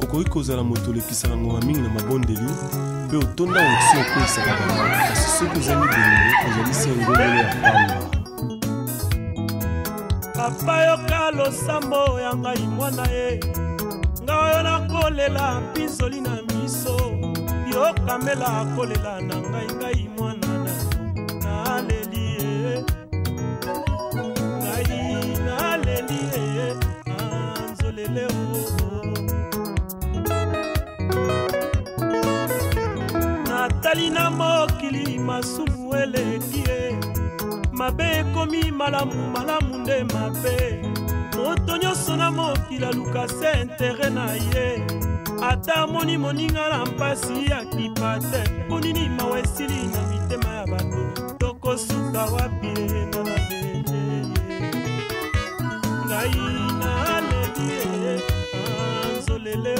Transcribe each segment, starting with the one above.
okoki kozala moto olekisaka ngonga mingi na mabondeli mpe otonda oksi okwesaka bango kasi soki ozali bolingo ozali se ngongolo ya pamba. Papa yoka losambo ya ngai mwana ye nga oyo nakolela mpinzoli na miso yokamela kolela na ngai mwana naleli ye ngai naleli ye anzolele natali na mokili masumu eleki ye mabe ekomi malamu nde mabe moto nyonso na mokili aluka se intere na ye ata amoni moninga na mpasi akipa te ponini mawa esili na mitema ya bato tokosuka wapi nga naleli ngai naleli ye anzolele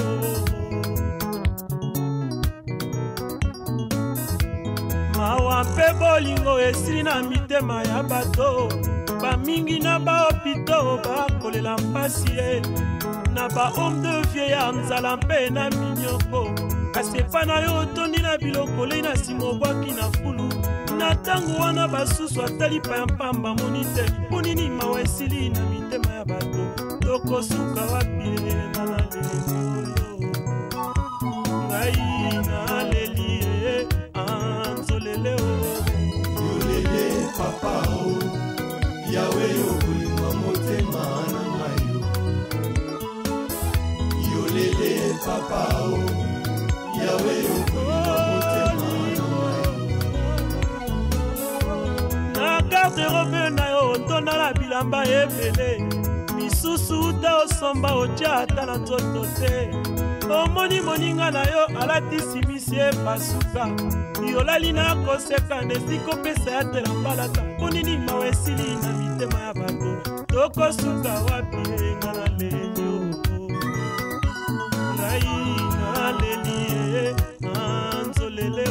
mawa mpe bolingo esili na mitema ya bato bamingi na bahopito bakolela mpasi ye na bahome de vie ya nzala mpe na minyoko kasi epa na yo otondi na biloko lei na nsima obwaki na fulu na ntango wana basusu atali pa ya mpamba moni te ponini mawa esili na mitema ya bato tokosuka wapi nga naleli oyo ngai naleli ye anzolele yolele papa o yawe yokolinga motema na ngai yolele papa o yawe yokolinga motema na garde-robe na yo otonda na bilamba ebele misusu ta osomba otya ata na nzoto te omoni moninga na yo alatisi misi epasuka yolali na koseka nesika opesa ya tela mbalaka ponini mawa esili na mitema ya bato tokosuka wapi nga naleli ngai naleli ye anzolele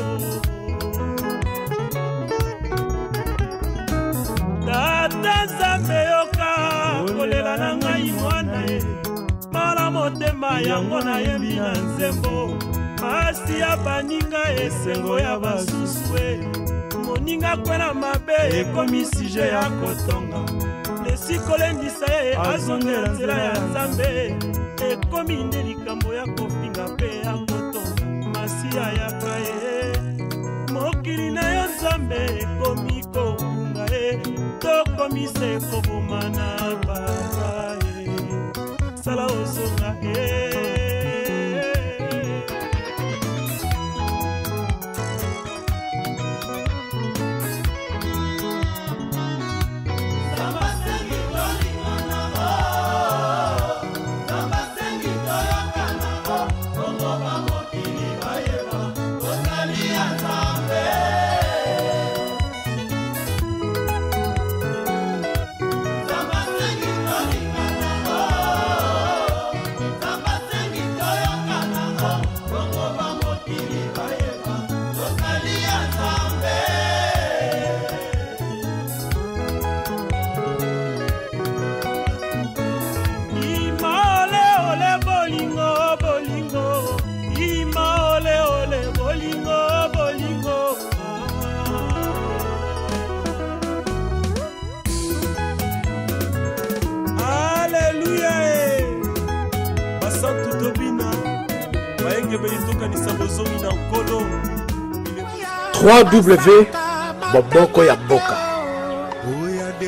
tata nzambe yoka kolela na ngai mwana ye mala motema yango nayembi na nzembo masi ya baninga esengo ya basusu moninga kwena mabe ekomi sije ya kotonga lesiko lendisa ye azongela nzela ya nzambe ekomi nde likambo ya kofinga mpe ya kotonga masiya ya paye mokili na yo nzambe ekomi kokunga ye tokomise koboma na papa ye sala ozonga ye Boboko ya Boka.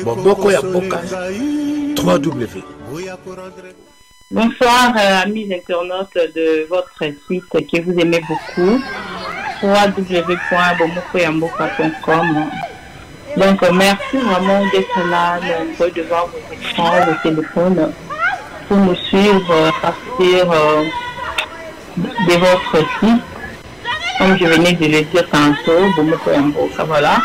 Boboko ya Boka. 3W. Bonsoir, amis internautes de votre site que vous aimez beaucoup. www.bomokoyamboka.com. Donc, merci vraiment d'être là, nombreux devant vos écrans, vos téléphones, pour nous suivre à partir de votre site. Comme je venais de le dire tantôt, Bomoko Yamboka, voilà.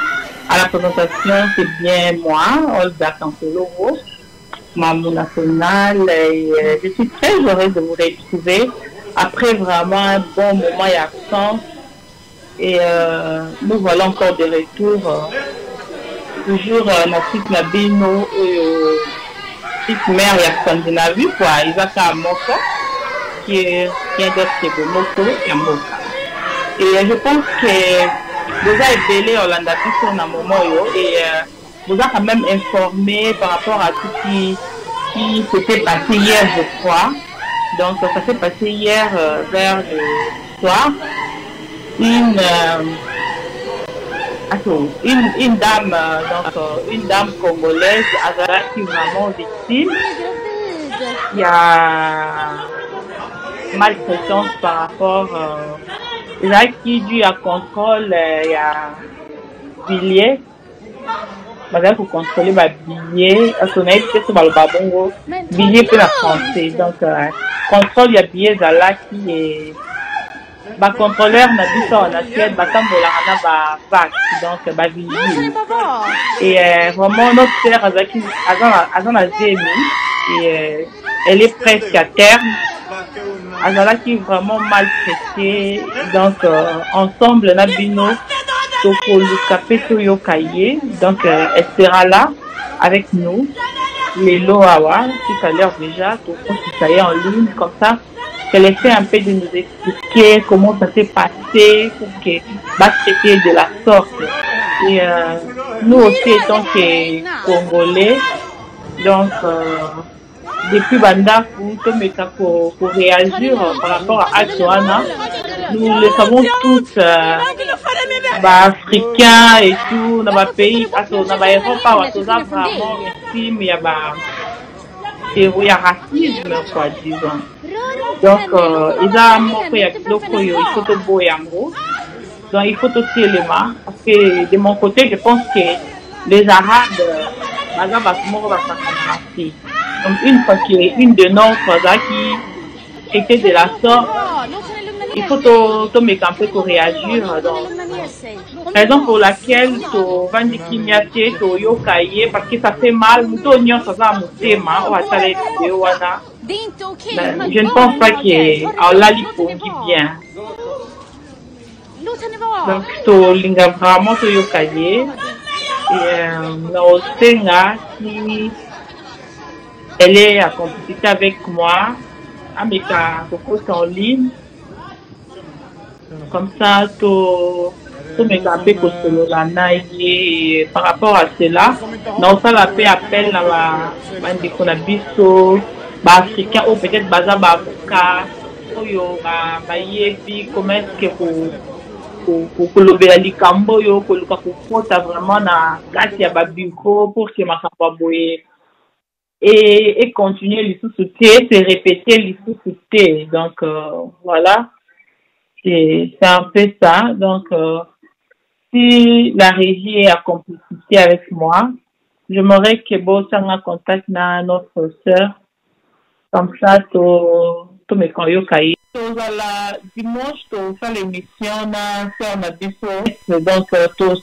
À la présentation, c'est bien moi, Olga Campolovo, Mamou National. Je suis très heureuse de vous retrouver après vraiment un bon moment et absence. Et nous voilà encore de retour. Toujours Natif Nabino, petite mère et Scandinavie, quoi. Isaka Moko, qui est quelqu'un d'autre qui est Bomoko et Mboka. Et je pense que vous avez belé Orlando sur un moment et vous avez quand même informé par rapport à tout ce qui s'était passé hier, je crois. Donc ça s'est passé hier vers le soir. Une dame, une dame congolaise qui est vraiment victime. Il y a maltraitance par rapport là qui dû à contrôle, il y a billets. Madame pour contrôler ma billet, on a été sur le babongo, billet pour la français. Donc contrôle il y a billet là qui est ba contrôleur na dit ça on a fait ba tambola na ba vac donc ba vigile et vraiment notre sœur Azaki Azana Zemi et elle est presque à terme. Azala qui est vraiment maltraitée donc ensemble na bino toko lukape toyo kaye donc elle sera là avec nous les Loawa tout à l'heure déjà tout ça est en ligne comme ça. qu'elle essaie un peu de nous expliquer comment ça s'est passé pour que va traiter de la sorte. Et nous aussi étant que Congolais, donc depuis Banda pour réagir par rapport à Joanna, nous le savons tous, africains et tout, dans le pays, dans l'Europe, vraiment ici, mais il y a racisme, quoi, disons. Donc, il y a il faut te boyango. Donc, il faut aussi les mains. Parce que de mon côté, je pense que les Arabes, donc, une fois qu'une de nos qui était de la sorte, il faut te mettre un peu pour réagir. Donc, raison pour laquelle tu vas dire qu'il y a parce que ça fait mal. Je ne pense pas qu'Allah lui bien. Donc, tu vas vraiment te yokaye. Et si elle est à compétition avec moi, avec un en ligne. Comme ça, tout me capé pour et par rapport à cela, non ça la paix appelle la bande qu'on a biso, africain ou peut-être baza avocat, yo yebi comment est-ce que pour lever la licambo yo pour vraiment na gâte ya babiko pour que ma boye et continuer les sous-soutés, se répéter les sous-soutés. Donc voilà. C'est un peu ça. Donc, si la régie est à complicité avec moi, j'aimerais que Bossanga contacte notre sœur. Comme ça, tu me connais. Dimanche, tu fais l'émission na sœur Nabiso. Donc,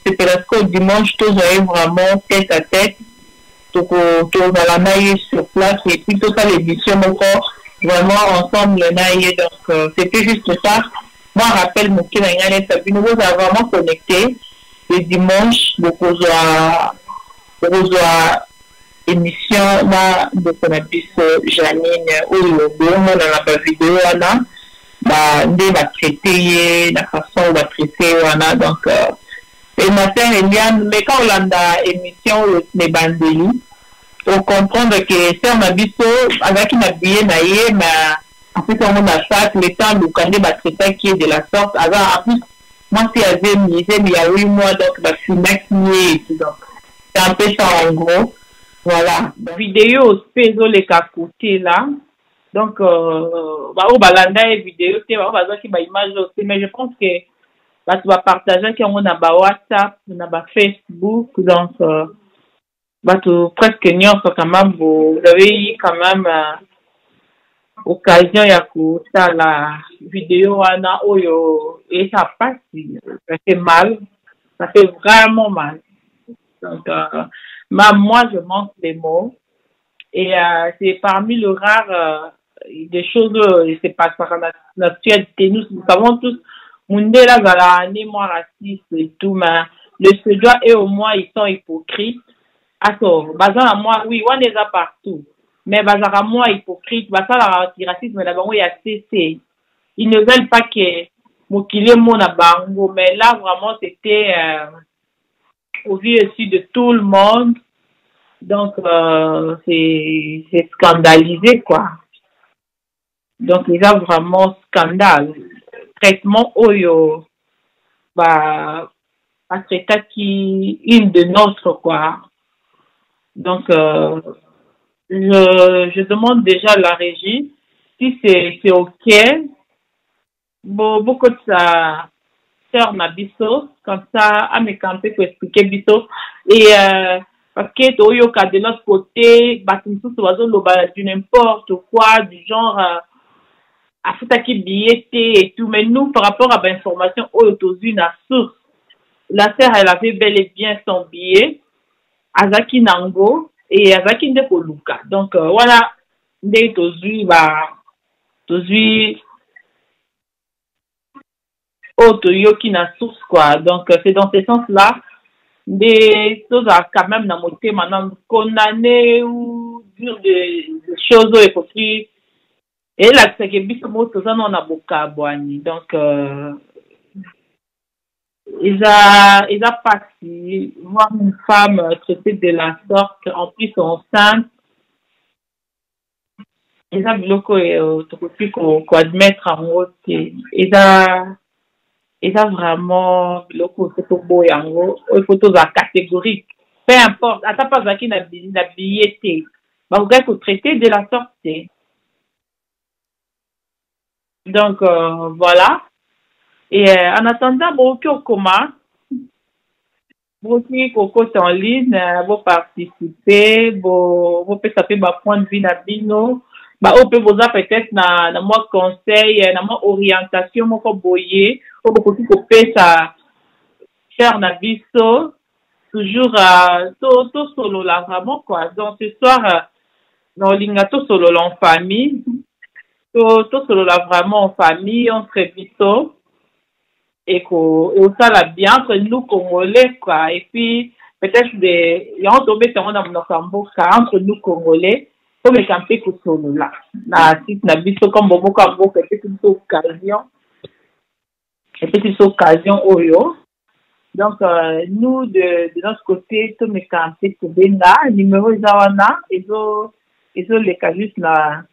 c'est parce que dimanche, tu as vraiment tête à tête. Tu vas la naïe sur place et puis tu fais l'émission encore vraiment ensemble naïe. Donc, c'était juste ça. Moi, je rappelle mon nous vous avons vraiment connecté le dimanche, donc vous avez émission de Konabis Janine ou le bon dans la vidéo là, on va traiter la façon on va traiter donc et matin Eliane, mais quand on a émission les bandeli, on comprend que c'est un abisso avec une habillée naïe mais en plus, on a ça, le temps de quand traitement qui est de la sorte. Alors, en plus, moi, si il y a 8 mois, donc, je suis maquillée. Donc, c'est un peu ça en gros. Voilà. La vidéo, c'est les cas côté là. Donc, on va la vidéo, on va qui image aussi. Mais je pense que tu vas partager qu'on a WhatsApp, on a Facebook. Donc, presque n'y quand même, vous avez eu quand même. Occasion ya kuta la vidéo ana oyo et ça passe ça fait mal, ça fait vraiment mal. Donc moi je manque des mots et c'est parmi le rare des choses c'est pas par l'actualité nous savons tous Mundela Zala né moi raciste et tout mais le Suédois et au moins ils sont hypocrites. Alors basant à moi oui on est là partout. Mais bazara moi hypocrite, ça la racisme d'abord il y a cessé. ils ne veulent pas que Mokile Mona Bango, mais là, vraiment, c'était au vu aussi de tout le monde. Donc, c'est scandalisé, quoi. Donc, il y a vraiment scandale. Traitement Oyo, bah, traiter qui une de notre, quoi. Donc, je demande déjà à la régie si c'est OK. Beaucoup de ça, sœur Nabiso, comme ça, à mes campés pour expliquer Biso. Et, parce que Toyoka de l'autre côté, Batimsou du n'importe quoi, du genre, Afutaki billet et tout. Mais nous, par rapport à l'information, Oyotozu, la source, la sœur, elle avait bel et bien son billet, Azaki Nango et Azaki Ndekoluka. Donc, voilà, Ndetozu, bah, Tozu, Otoyoki na source, quoi. Donc, c'est dans ce sens-là, des choses à quand même dans mon thème, maintenant, condamner ou dire des choses où il faut plus. Et là, c'est que bis mot tout ça, on a beaucoup à boigner. Donc, ils a parti voir une femme traitée de la sorte, en plus enceinte. Ils a bloqué tout petit qu'on admettre en haut. Ils a vraiment bloqué cette beau et en haut. Il faut tout à catégorique. Peu importe. À ta part, qui n'a billetté. Bah, vous avez traité de la sorte. Donc, voilà. Et en attendant, beaucoup au coma, beaucoup Coco en ligne, vous participer, vous pouvez savoir votre point de vue na bino, vous pouvez vous peut-être na moi conseil, na moi orientation, moi boyer, vous pouvez ça faire na biso, toujours tout solo là vraiment quoi. Donc ce soir, dans l'ingato solo en famille, tout solo là vraiment en famille, on se biso. Et ça l'a bien entre nous Congolais quoi et puis peut-être il y a un tombé sur un entre nous Congolais comme les campés que solo là na site na biso comme beaucoup petite occasion oyo donc nous de notre côté tous mes campés que benga numéro zawana ezo les cas juste là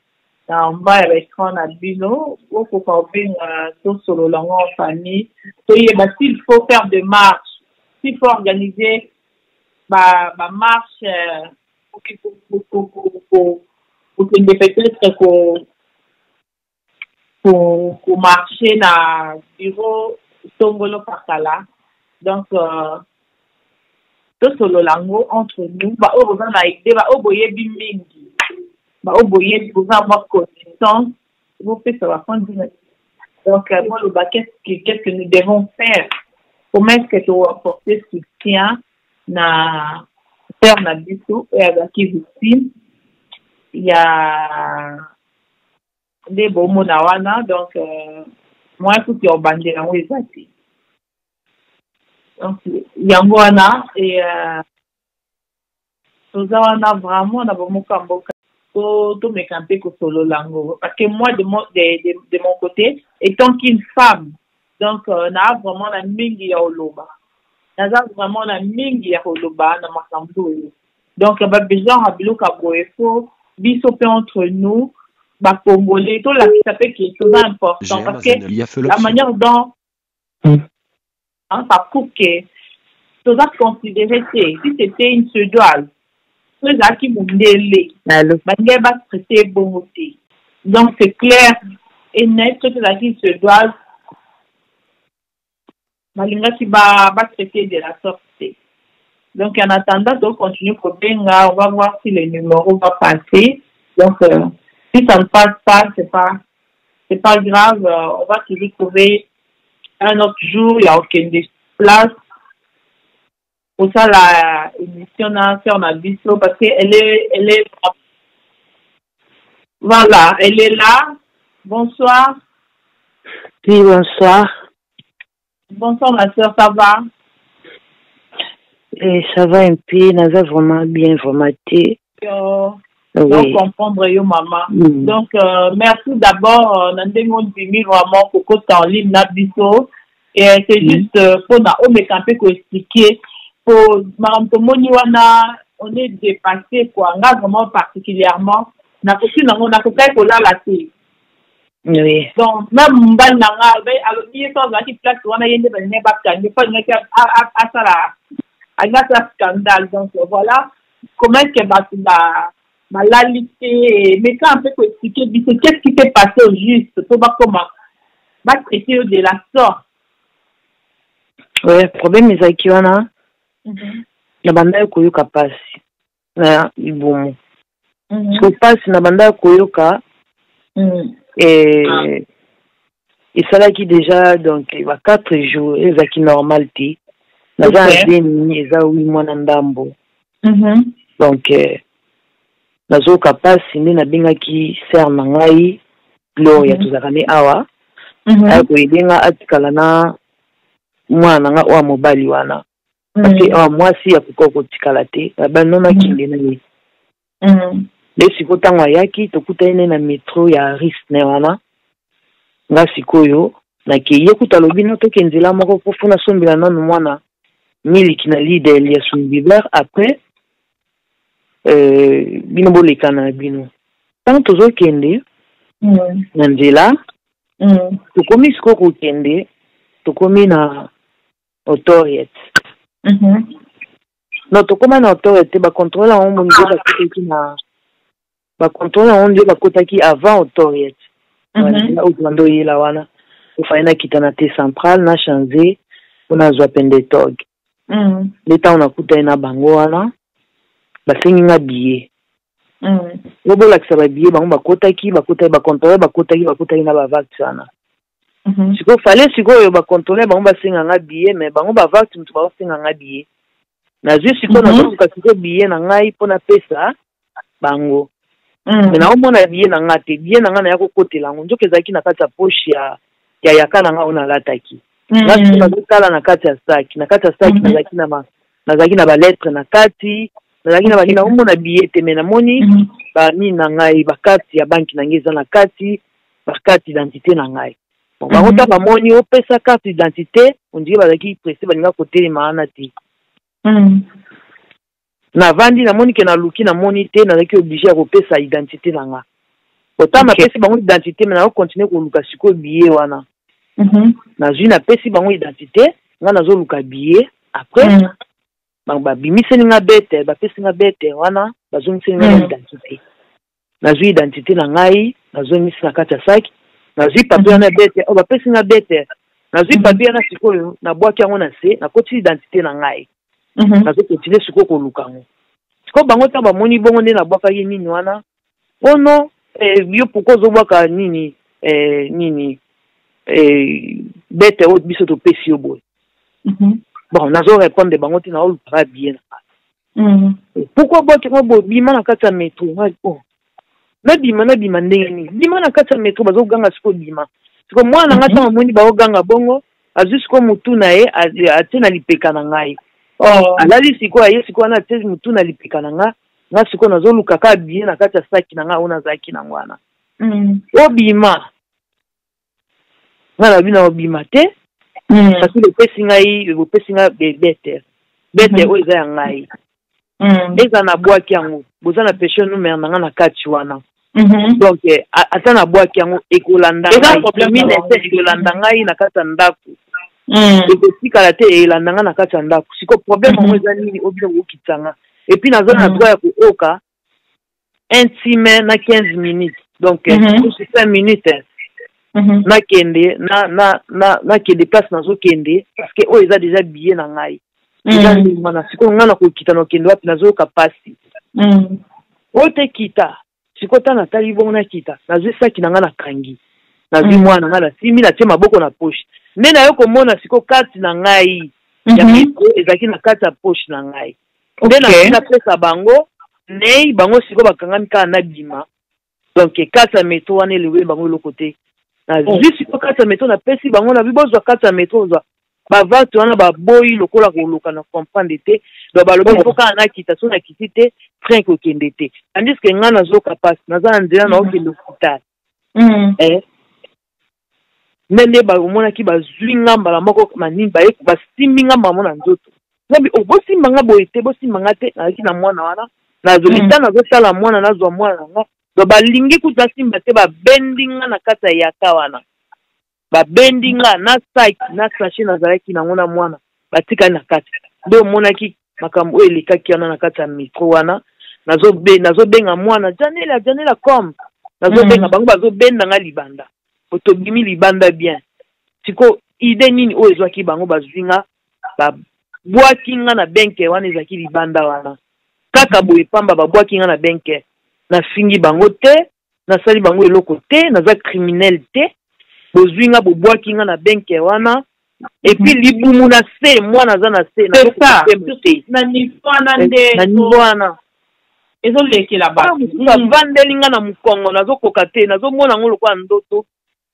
en bas à l'écran à Bino, il faut pas oublier tout solo en famille. S'il faut faire des marches, s'il faut organiser ma marche pour que peut-être pour marcher dans le bureau Tongolo Pakala. Donc, tout solo lango entre nous, on va aider, on va aider Bimingi. Au boyer, vous avoir connaissance, vous faites ça va prendre du temps. Donc, moi, qu'est-ce que nous devons faire? Comment est-ce que tu vas apporter soutien na faire na biso et avec qui victime? Il y a des beaux mots nawana, donc, moi, tout est en bandé dans les atis. Donc, il y a moana et, nous avons vraiment, on a beaucoup tout me camper que solo lango parce que moi de mon côté étant qu'une femme donc on a vraiment la mingi ya oloba on a vraiment la mingi ya oloba na makambo donc ba besoin à biloka boefo biso pe entre nous ba congolais tout la ça fait qui est très important parce que la manière dont ça coupe que tout ça considérer si c'était une pseudo donc c'est clair et net que la qui se doit traiter de la sorte. Donc en attendant de continuer pour Benga, on va voir si le numéro va passer. Donc si ça ne passe pas, c'est pas grave, on va toujours trouver un autre jour, il n'y a aucune place. Pour ça, la émission on a vu ça parce qu'elle est, voilà, elle est là. Bonsoir. Oui, bonsoir. Bonsoir, ma soeur, ça va? Et ça va un peu, ça va vraiment bien, vraiment. Donc, comprendre yo, maman. Donc, merci d'abord, Nandengon Dimi, vraiment, pour que tu en ligne, Nabiso. Et c'est juste pour nous expliquer. Pour Mme Tomoni, on est dépassé, quoi. On a vraiment particulièrement. On a fait pour la télé. Oui. Donc, même Mbal Nanga, alors, il y a une place où on a une scandale. Donc, voilà comment est-ce que ma lalité, mais quand on peut expliquer, qu'est-ce qui s'est passé au juste, pour voir comment va traiter de la sorte. Oui, le problème est qu'il y en a. La bande est koyoka passe. Na ibomo. Ce qui passe, la bande est koyoka. Et ça là qui déjà, donc, il va 4 jours, et ça qui normalité. Na za demi, et ça 8 mois n'andambo. Donc, nazo kapasi ni na binga ki ser na ngai Gloria tuzakane awa ako idenga atikala na mwana nga wa mobali wana parce mwasi ya kokoko tikala te banona kinde na ni le sikotangwa yaki tokuta ene na metro ya Risne wana nga sikoyo na ke yekuta lobino to kenzela moko pofuna sombela nanu mwana miliki na leader ya Sunbiber après bino bolekana bino tant tozokende na nzela tokomi siko kokende tokomi na autorité no tokoma na autorité bakontrôle en mo ndio bakotaki na bakontrôle en ndio bakotaki avant autorité na utando yela wana ufaina kitana te central na changer ona zwa pende tog leta ona kuta na bango wana basengi nga billet lobo lakisa ba billet bango bakotaki bakontrôler bakotaki na ba vax wana siko fallait siko yo bakontrôler bango basenga nga billet mais bango ba vax mutu ba senga nga billet na juste siko na ko kasiko billet na ngai pona pesa bango mais na omona billet na nga te billet na nga na yako kotela ngo njoke zaki na kati ya poche ya yakana nga ona lataki nga siko na kala na kati ya sac nazaki na ba lettre na kati nazaki na bakina omona billet te mais namoni ba ni na ngai ba carte ya banki na ngeza na kati ba carte d'identité na ngai bon bango ta bamoni opesa carte d'identité ondiri bazaki pressé balinga kotelema ana te na vandi namoni ke na luki namoni te nazaki obligé ya kopesa identité na nga otama pesi bango identité mais na continuer koluka siko billet wana nazwi na pesi bango identité nga nazoluka billet après babimiseli nga bete bapesi nga bete wana bazomiseli nga identité nazwi identité na ngai nazomisi na kati ya saki nazwi papier na bete bapesi nga bete nazwi papier na sikoyo nabwaki yango na se nakoti identité na ngai nazokontinue sikoyo koluka ngo sikoyo bango ta bamoni bongo nde nabwakaki nini wana ono yo pourkoi ozobwaka nini bete oyo biso topesi yo boye bon nazo répondre bango te na oluka bien pourquoi boke ngo bo bima na kati ya metro na bima ndenge nini bima na kati ya metro bazoganga siko bima siko mwana nga tanga moni baoganga bongo azwi siko mutu na ye atie na lipeka na ngai alali siko aye siko wana atie mutu na lipeka na nga siko nazoluka ka bien na kati ya saki na nga ona zaki na ngwana obima nga na bina obima te parce que le pesi nga bete oyo eza ya ngai eza na bwaki yango boza na péché numero na nga na kati wana donc ata na bwaki yango ekolanda ngai na kati ya ndako ekotikala te elanda nga na kati ya ndako siko problème yango eza nini obino kokitanga epuis naza na droit ya kooka intime na 15 minutes donc 5 minutes nakende nakende place nazokende parce que oyo eza déjà billet na ngai eza ndima na sikoyo nga na kokita nakende wapi nazoyoka pasi oyo te kita sikoyo ta natali bongo nakita nazwi saki na nga na kangi nazwi mwana nga nasimi natie maboko na poche nde nayo komona sikoyo kati na ngai ya metro ezalaki na kati ya poche na ngai nde napesa bango nei bango sikoyo bakangami kaka nabima donc kati ya metro wana elewe bango eloko te nazwi siko kati ya metro napesi bango na bibozwa kati ya metro ozwa bavatu wana baboyi lokola koluka na comprendre te donc balobi il faut kaka nakita so nakiti te train kokende te tandis que nga nazoka pasi naza na nzela na okende hôpital nde bamonaki bazwi nga mbala moko manini basimbi nga mamo na nzoto nabi bosimba nga boye te bosimba nga te nazalaki na mwana wana nazolita nazotala mwana nazwa mwana na nga donc balingi kuta simba te babendi nga na kati ya yaka wana babendi nga na saki na sachet nazalaki nango na mwana batikali na kati nde omonaki makambo oyo elekaki wana na kati ya mikro wana nazobenga mwana janela comme nazobenga bango bazobenda nga libanda otobimi libanda bien siko ide nini oyo ezwaki bango bazwi nga babwaki nga na benke wana ezalaki libanda wana kaka boye pamba babwaki nga na benke nafingi bango te nasali bango eloko te naza criminel te bozwi nga bobwaki nga na benke wana epuis libumu na se mwana aza na se na nivo wana ezolekela bavandeli nga na mokongo nazokoka te nazomona ngo lokola ndoto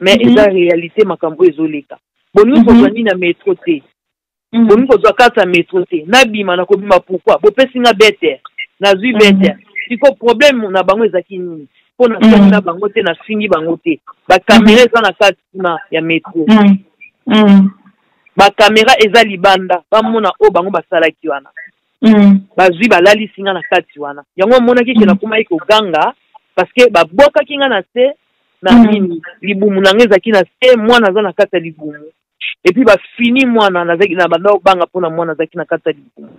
mais eza réalité makambo ezoleka boningi kozwa nini na metro te boningi kozwa kati ya metro te nabima nakobima pourquoi bopesi nga beter nazwi beter siko problème na bango ezalaki nini mpo nasali na bango te nafingi bango te bakamera eza na kati kuna ya metro bakamera eza libanda bamona oyo bango basalaki wana bazwi balalisi nga na kati wana yango omonaki ke nakomaki koganga parce que babwakaki nga na se na nini libumu na nga ezalaki na se mwana aza na kati ya libumu epuis bafini mwana nazalaki na banda obanga mpona mwana azalaki na kati ya libumu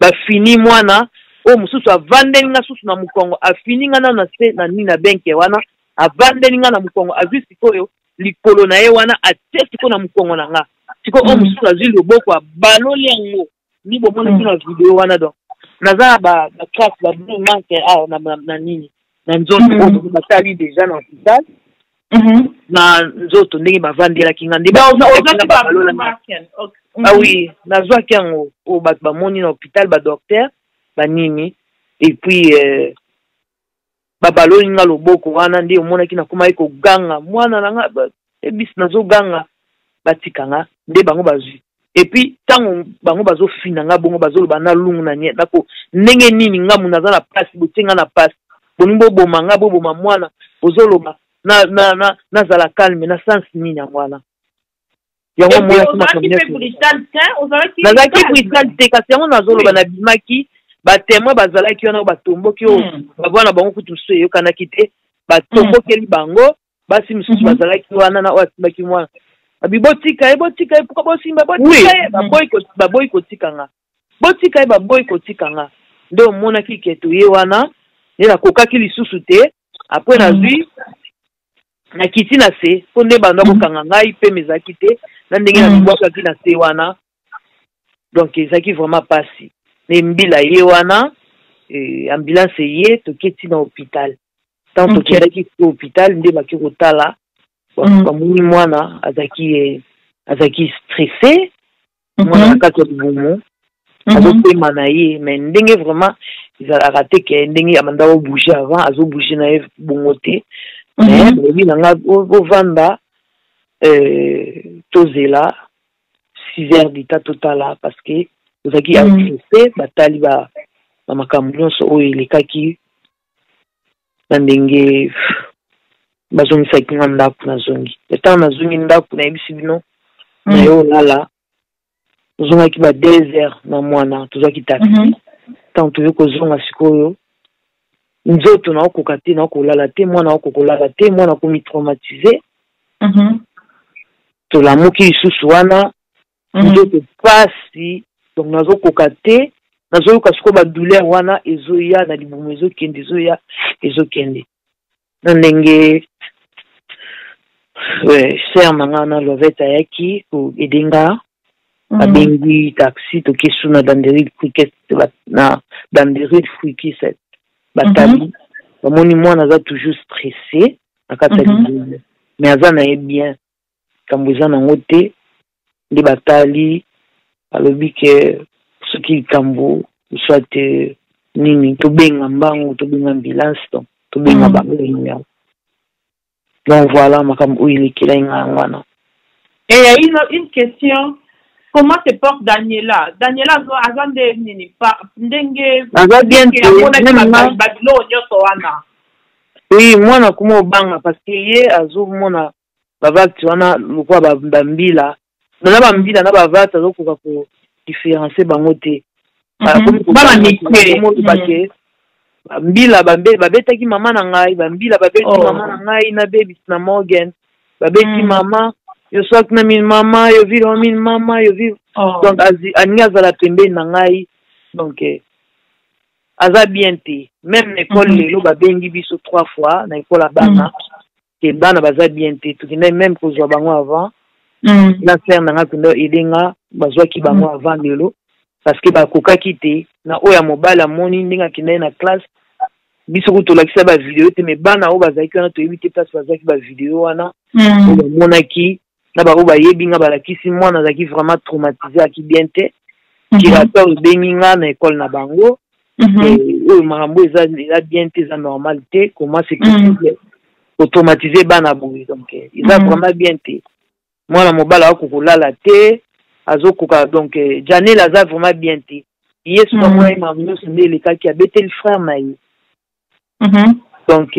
bafini mwana oyo mosusu avandeli nga susu na mokongo afini nga nano na se na nini na benke wana avandeli nga na mokongo azwi sikoyo likolo na ye wana atie sikoyo na mokongo na nga sikoyo oyo mosusu azwi loboko abaloli yango ni bomonaki na video wana donc naza baklasse bablu manke na nini na nzoto oyo basali deja na hôpital na nzoto ndenge bavandelaki nga nde oui nazwaki yango oyo bato bamoni na hôpital badocteur banini epuis babaloli nga loboko wana nde omonaki nakomaki koganga mwana na nga ebisi nazoganga batika nga nde bango bazwi epuis ntango bango bazofina nga bongo bazoloba na lungu na nye nako ndenge nini nga mu naza na pasi botie nga na pasi boningi boboma nga boboma mwana bozoloba nazala calme na sansi nini ya mwana yango monaki nazalaki brutale te kasi yango nazoloba nabimaki batemoin bazalaki wana batomboki oyo bavana bango kutu mosusu eyokanaki te batombokeli bango basi mosusu bazalaki wana na oyo asimbaki mwana abi botika ye pourquoi bosimba botika ye baboyi kotika nga botika ye baboyi kotika nga nde omonaki keto ye wana nde nakokaki lisusu te apres nazwi nakiti na se mpo nde bando akokanga ngai mpe mezalaki te na ndenge nabibwakaki na se wana donc ezalaki vraiment pasi me mbila ye wana ambulance ye toketi na hôpital tant tokendaki ku hôpital nde baki kotala bamoni mwana azalaki stressé mwana na kati ya libumu azopema na ye mais ndenge vraiment ezalaka te ke ndenge abanda obouge avant azobouge na ye bongo te mais lobi na nga ovanda tozela 6 heures d'ita totala parce que ozalaki stressé batali bamakambo nyonso oyo elekaki na ndenge bazongisaki nga ndako nazongi ntango nazongi ndako nayebisi bino na ye olala ozongaki 2 heures na mwana tozwaki taxi ntango toye kozonga sikoyo nzoto naokoka te naokolala te mwana aokokolala te mwana akomi traumatize tolamuki lisusu wana nzoto pasi donc nazokoka te nazoyoka sikoyo badouleur wana ezoya na libumu ezokende ezokende na ndenge ser na nga na lovete ayaki koedenga babengi taxi tokesu na danderie fruikis batali bamoni mwana aza toujours stressé na kati ya libumu mais aza na ye bien kambo eza nango te nde batali balobi ke soki likambo soit nini tobenga mbango tobenga ambulance donc tobenga bango yango donc voilà makambo oyo elekelai nga wana. Et il y a une question Comment se porte Daniela? Daniela azande nini pa ndenge bien oui mwana kuma obanga parce que ye azomona bavati wana lokwa bambila na bambila na bavati azokoka ko différencier bango te bambila babetaki mama na ngai bambila babeti mama na ngai na baby na Morgan babeti mama yo swak na min mama yo vivre min mama yo vivre donc aninga azala pembeni na ngai donc aza bien te même l'école lelo babengi biso 3 fois na école bana ke bana baza bien te tukina même kozwa bango avant na faire na ngakunda edenga bazwaki bango avant lelo parce que bakokaki te na oya mobile amoni ndinga kina na classe biso kutolakisa ba vidéo te mais bana o bazaki wana to ebite place bazaki ba vidéo wana o monaki na ba o ba yebinga balakisi mwana zaki vraiment traumatisé aki bien te ki rappeur benginga na école na bango et marambo eza bien te za normalité comment c'est possible automatiser bana boui donc eza vraiment bien te mwana mobala akokolala te azokoka donc Janel aza vraiment bien te yesu mwa mamno sende le kaki abete le frère na ye donc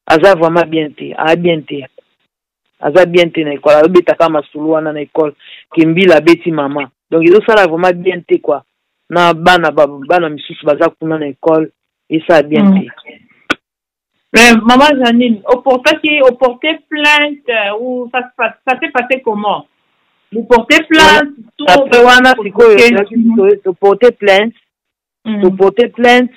aza vraiment bien te aza bien te na école abetaka masulu wana na école kimbila beti mama donc ils ça vraiment bien te quoi na bana misusu baza kuna na école et ça bien te. Mais maman Janine, au porter plainte ou ça s'est passé comment? Vous portez plainte? Après wana sikoyo porter plainte, porter plainte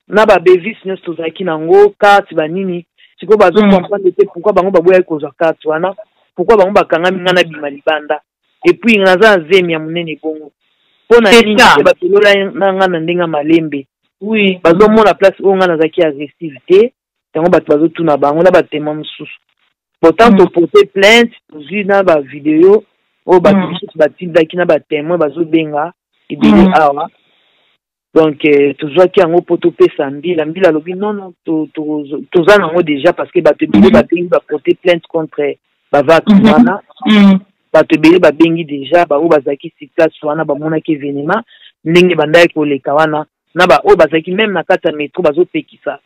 na ba bevis nyonso tozalaki nango carte banini sikoyo bazo comprendre te pourquoi bango baboya kozwa carte wana pourquoi bango bakangami nga na bima libanda et puis naza nzemi ya munene bongo pona nini batolola na nga na ndenga malembe oui bazomona place oyo nga nazaki agresivité yango bato bazotuna bango na batema mosusu pourtant toporte plainte tozwi na bavideo oyo bato mosusu batindaki na batémoin bazobenga ebele awa donc tozwaki yango mpo topesa mbila alobi non toza nango déjà parce que bato ebele babengi baporte plainte contre bavaki wana bato ebele babengi déjà baoyo bazalaki si place wana bamonaki événement ndenge bandaki koleka wana na baoyo bazalaki même na kati ya métro bazopekisa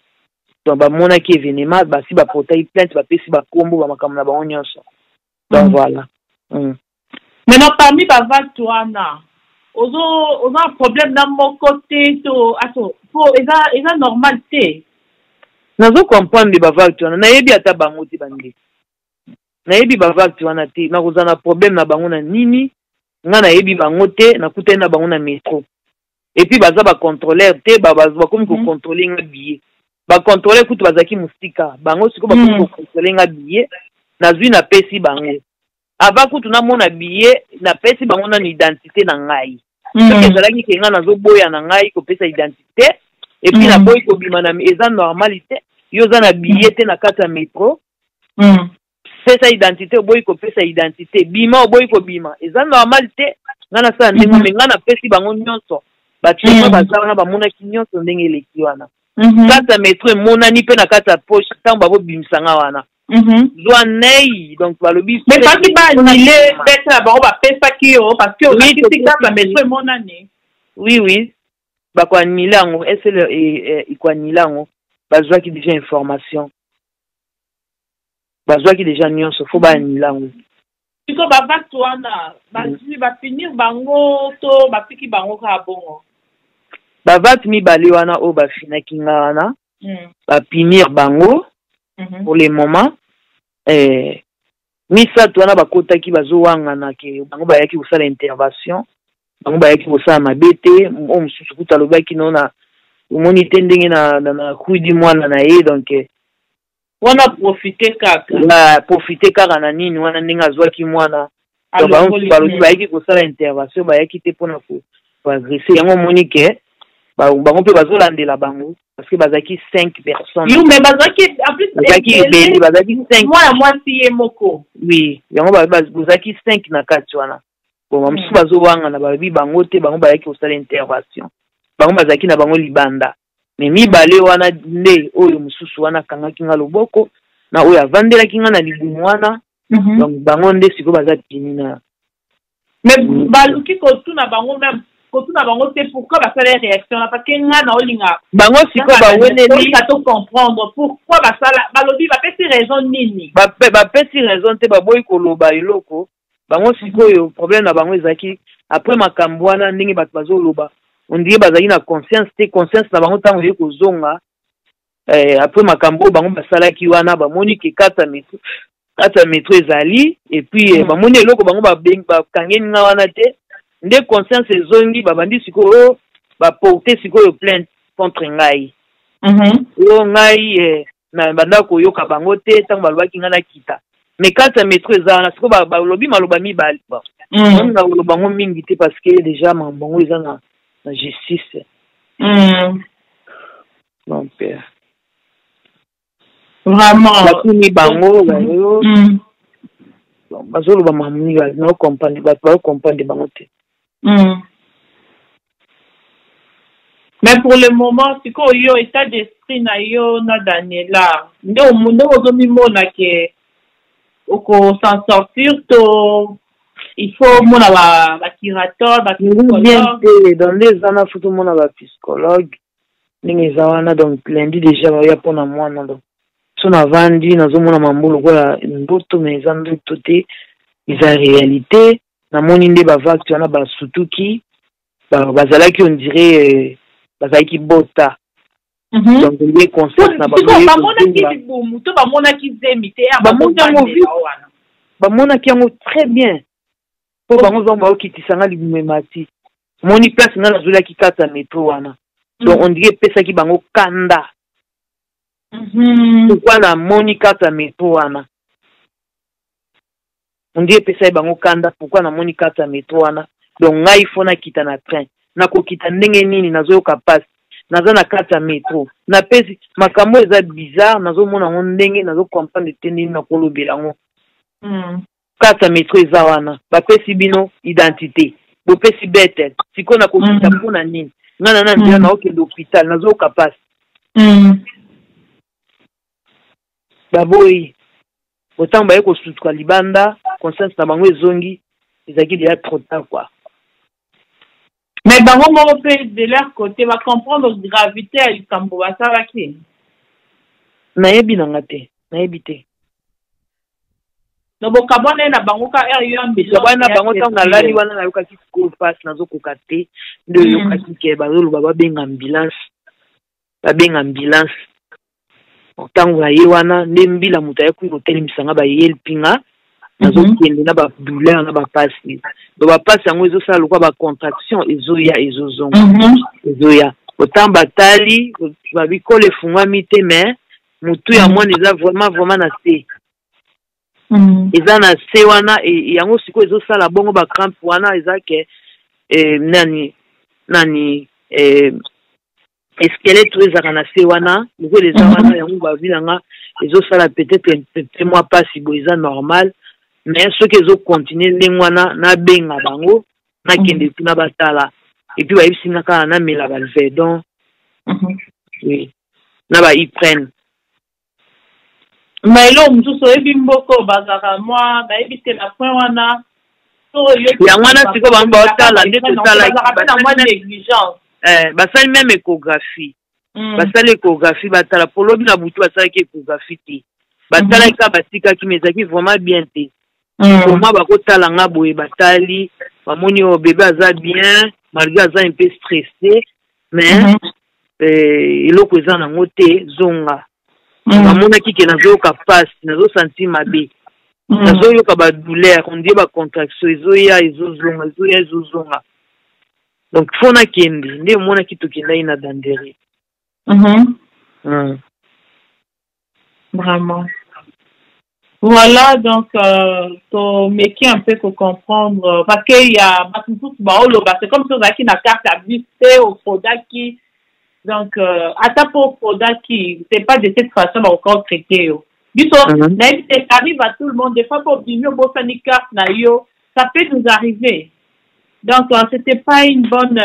donc bamonaki événement basi baportai plainte bapesi bakombo bamakambo na bango nyonso donc voilà maintenant parmi bavaki wana oza un problème na moko te to eza normal te nazo comprendre bavaki wana nayebi ata bango te bandeko nayebi bavaki wana te nakoza na problème na bango na nini nga nayebi bango te nakutani na bango na métro et puis baza bacontrôleur te bakomi kocontrôle nga billet bacontrôle kutu bazalaki mosika bango sikoyo bakomi kocontrôle nga billet nazwi napesi bango ava kutu namona billet napesi bango na identité na ngai soki ezalaki ke nga nazoboya na ngai kopesa identité et puis naboyi kobima na eza normalité yo oza na billet te na kati ya métro pesa identité oboyi kopesa identité bima oboyi kobima eza normalité nga nasala ndenge me nga napesi bango nyonso batémoin baza wana bamonaki nyonso ndenge eleki wana kati ya métro emonani mpe na kati ya poche ntango bakobimisanga wana zwa nei donc balobi mais pasi baanile bete na bango bapesaki yo parce que okakisi kati ya métro emonani oui bakoanile yango esele ekoanile yango bazwaki déjà information bazwaki déjà nyonso fo baanile yango siko bavaki wana bazwi bafinir bango to bapiki bango kaka bongo bavaki mibale wana oyo bafinaki nga wana bapinir bango pour le moment misato wana bakotaki bazowangana ke bango bayaki kosala intervention bango bayaki kosala mabe te oyo mosusu kuta alobaki no na omoni te ndenge na kuidi mwana na ye donc wana profite kaka na nini wana ndenge azwaki mwana balobi bayaki kosala intervention bayaki te mpona koagresse yango omoni ke bango mpe bazolandela bango parce que bazalaki 5 personnes mais bazalaki ebele bazalaki 5 mwana mwasi ye moko oui yango bazalaki 5 na kati wana bon bamosusu bazowangana balobi bango te bango bayaki kosala intervention bango bazalaki na bango libanda mais mibale wana nde oyo mosusu wana akangaki nga loboko na oyo avandelaki nga na libumu wana donc bango nde sikoyo baza pini Mais baluki kotuna bango même kotuna bango c'est pourquoi ba faire réaction là parce que nga na olinga bango siko ba weneli ça to comprendre pourquoi ba sala balobi ba pesi raison nini ba pesi raison te ba boy koloba iloko bango siko yo problème na bango ezaki après makambo wana ndenge bato bazoloba on dirait bazali na conscience na bango tango ye kozonga après makambo bango basalaki wana bamoni ke kata métro ezali et puis bamoni eloko bango bakangeni nga wana te nde conscience ezongi babandi sikoyo baporte sikoyo plainte contre ngai oyo ngai na banda koyoka bango te ntango balobaki nga nakita mais kata métro eza wana sikoyo balobi maloba mibali na koloba bango mingi te parce que déjà bango eza na justice mon père vraiment bakuni bango bayo bazoloba mamuni no comprendre bato bakomprendre bango te. Mais pour le moment si ko yo état d'esprit na yo na Daniela nde ozomimona ke oko s'en sortir to il faut mona ba curateur ba psychologue dans les années faut mona ba psychologue ningi zawana donc lundi déjà ba ya pona mwana donc so na vandi nazomona mambulu kwa ndoto meza ndoto te eza réalité na moni nde ba vague wana ba sutuki bazalaki on dirait bazalaki bota donc les conscience na bamona ki zemi te bamona ki yango très bien po bango zomba okitisanga libumemati moni place nga nazolaki kata métro wana donc on dirait pesa ki bango kanda pourquoi na moni kata métro wana on dirait pesa bango kanda pourquoi na moni kata métro wana donc ngai fona kita na train na kokita ndenge nini nazoyoka passe naza na kata métro na pesi makambo eza bizarre nazomona ngo ndenge nazokomprendre te nini nakolobela ngo kata métro eza wana bapesi bino identité bopesi bete siko na kokita mpona nini ngana na nzela na okende hôpital nazoyoka passe baboyi autant baye kosutuka libanda conscience na bango ezongi ezaki déjà trop tard quoi. Mais bango moko pe de leur côté va comprendre gravité ya likambo basalaki nayebi nanga te nayebi te no bokabona na bango ka yo ambisa bana bango ntango nalali wana nayokaki school pass nazokoka te nde oyokaki ke bazoloba babenga ambulance ntango naye wana nde mbila moto ayaki kotelemisanga bayelpinga nazokende na badouleur na bapasi do bapasi yango ezosala lokwa bacontraction ezoya ezozonga ezoya otan batali babikolo efungwami te mais motu ya mwana eza vraiment na se eza na se wana yango sikoyo ezosala bongo bacrampe wana eza ke nani esquelette ezaka na se wana lokola eza wana yango bavilanga ezosala peut-être pe mwa pasi boye eza normal mais soki ezocontinue ndenge wana nabenga bango nakende kuna batala epuis bayebisinga kaka namela balvedon na baiprene mais eloko mosusu oyebi mboko bazaka mwa bayebi te na point wana yango wana siko bango baotala nde totalaki basali même échographie basali échographie batala polobi na butu basalaki échographie te batalaki ka batikaki mais ezalaki vraiment bien te koma bakotala nga boye batali bamoni oyo bebe aza bien malgré aza un peu stressé mais eloko eza nango te zonga bamonaki ke nazoyoka pasi nazosentir mabe nazoyoka badouleur ondie bacontraction ezoya ezozonga donc fo nakende nde omonaki tokendaki na dandere vraiment. Voilà, donc, ton métier un peu pour comprendre, parce qu'il y a, c'est comme ça qu'il y a une carte à visiter au Fodaki, donc, à ta pour Fodaki, c'est pas de cette façon encore traité. Du tout, ça arrive à tout le monde, des fois, pour obtenir une bonne carte, ça peut nous arriver. Donc, c'était pas une bonne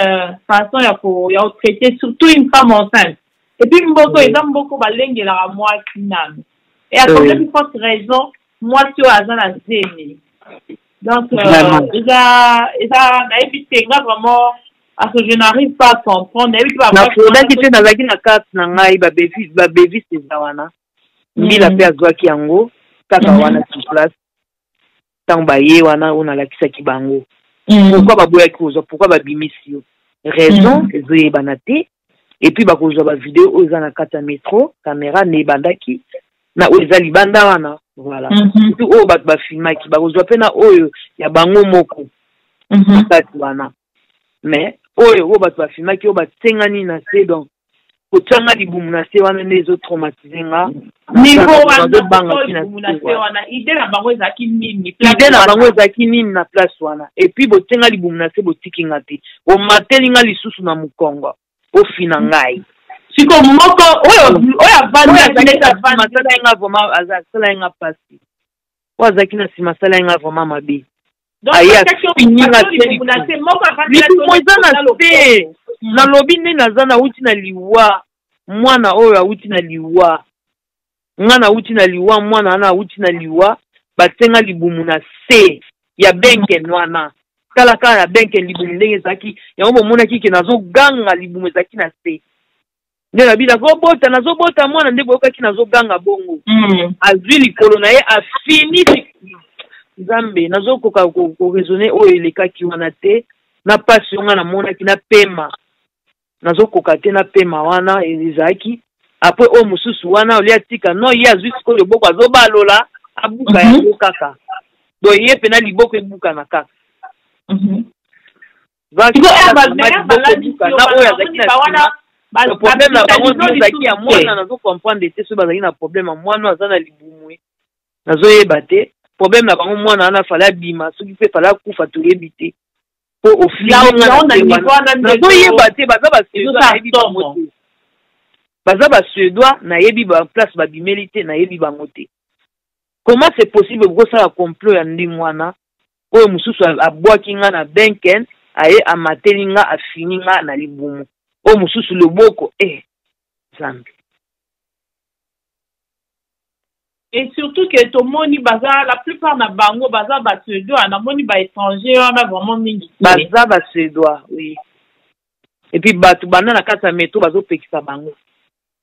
façon pour traiter, surtout une femme enceinte. Et puis, ils ont beaucoup de la moi qui n'a. Et à combien de fortes raisons, moi, tu as la zémi. Donc, vraiment, je n'arrive pas à comprendre. Mbila pe azwaki yango kaka wana sur place tant baye wana on a lakisa kibango pourquoi baboya kizo pourquoi babimisi yo raison ezeba te et puis bakozwa ba vidéo oza na kata métro caméra ne bandaki na oza libanda wana voilà tout o ba filmaki bakozwa pe na oyo ya bango moko kati wana mais oyo o ba filmaki o ba tengani na se donc kotanga libumu na se wana nezo traumatiser nga niveau wana banga na se wana idée na bango ezaki nini na place wana et puis botenga libumu na se botiki nga te o mateli nga lisusu na mukongo o fina ngai siko moko oyo masala nga vraiment azakala nga pasi o azaki na si masala nga vraiment mabe na lobi nde naza na uti na liwa mwana oyo auti na liwa nga na uti na liwa mwana ana auti na liwa batenga libumu na se ya benken wana kala kala ya benken libumu ndenge ezaki yango bomonaki ke nazoganga libumu ezaki na se nde nabi nazobota mwana nde boyokaki nazoganga bongo azwi likolo na ye afini nzambe nazokoka koraisonne oyo elekaki wana te na pasi yonga namonaki na pema nazokoka te na pema wana ezaki apres oyo mosusu wana olia tika no ye azwi sikoyo liboko azobalola abuka yango kaka do ye mpe na liboko ebukana kaka problème na bango ezaki ya mwana nazokomprendre te soki bazalaki na problème ya mwana aza na libumu nazoyeba te problème na bango mwana wana fala abima soki mpe fala akufa toyebi te po nazoyeba te baza basuédois nayebi baplace babimeli te nayebi bango te comment c'est possible bokosala complot ya ndenge wana oyo mosusu abwaki nga na benken aye amateli nga afini nga na libumu oyo mosusu loboko zambi. Et surtout que tout le monde baza la plupart na bango baza ba suédois na moni ba étranger wana vraiment mingi baza ba suédois oui et puis batu bana na kata métro bazo pekisa bango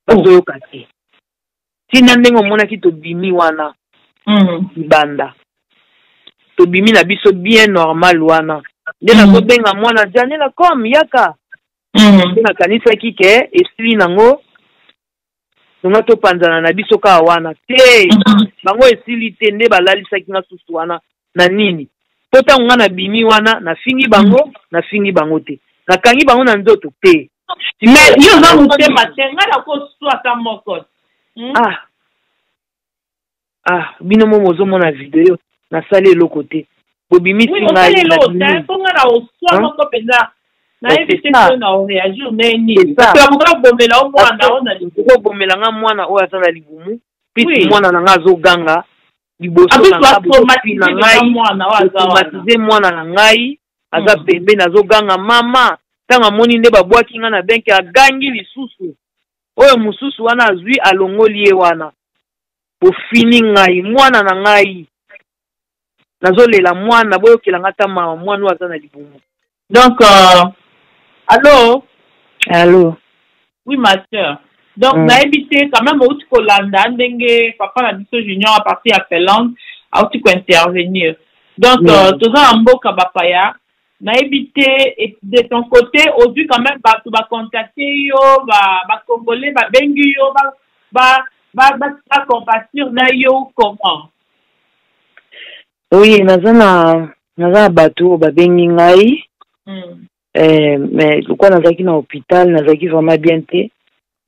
bazo yoka te tina ndengo mona ki to bimi wana banda to bimi na biso bien normal wana nde na ko benga mwana janela comme yaka na kanisa kike esili nango tunga to panzana na biso ka wana te bango esili te nde balalisaki nga susu wana na nini pota nga na bimi wana na fingi bango te na kangi bango na nzoto te mais yo za mutema tenga na ko swata moko bino mo mozo mona video na sale eloko te bobimisi ngai na ponga na oswa moko penda na éviter que na réagir neni parce que moko bomela o mwana ona ko bomela nga mwana oyo azala libumu piti mwana na nga azoganga liboso na ngai mwana na ngai aza pembeni azoganga mama tanga moni nde babwaki nga na benke agangi lisusu oyo mosusu wana azwi alongoli ye wana ofini ngai mwana na ngai nazolela mwana boyokela nga ta mama mwana oyo aza na libumu donc allô oui ma soeur donc na évité quand même outi kolanda ndenge papa na biso junior à partir à Finlande outi ko intervenir donc toza mboka bapaya na évité de ton côté aujourd'hui quand même bato ba contacter yo ba congolais ba bengi yo ba compassion na yo comment oui naza bato ba bengi ngai mais pourquoi nazaki na hôpital nazaki vraiment bien te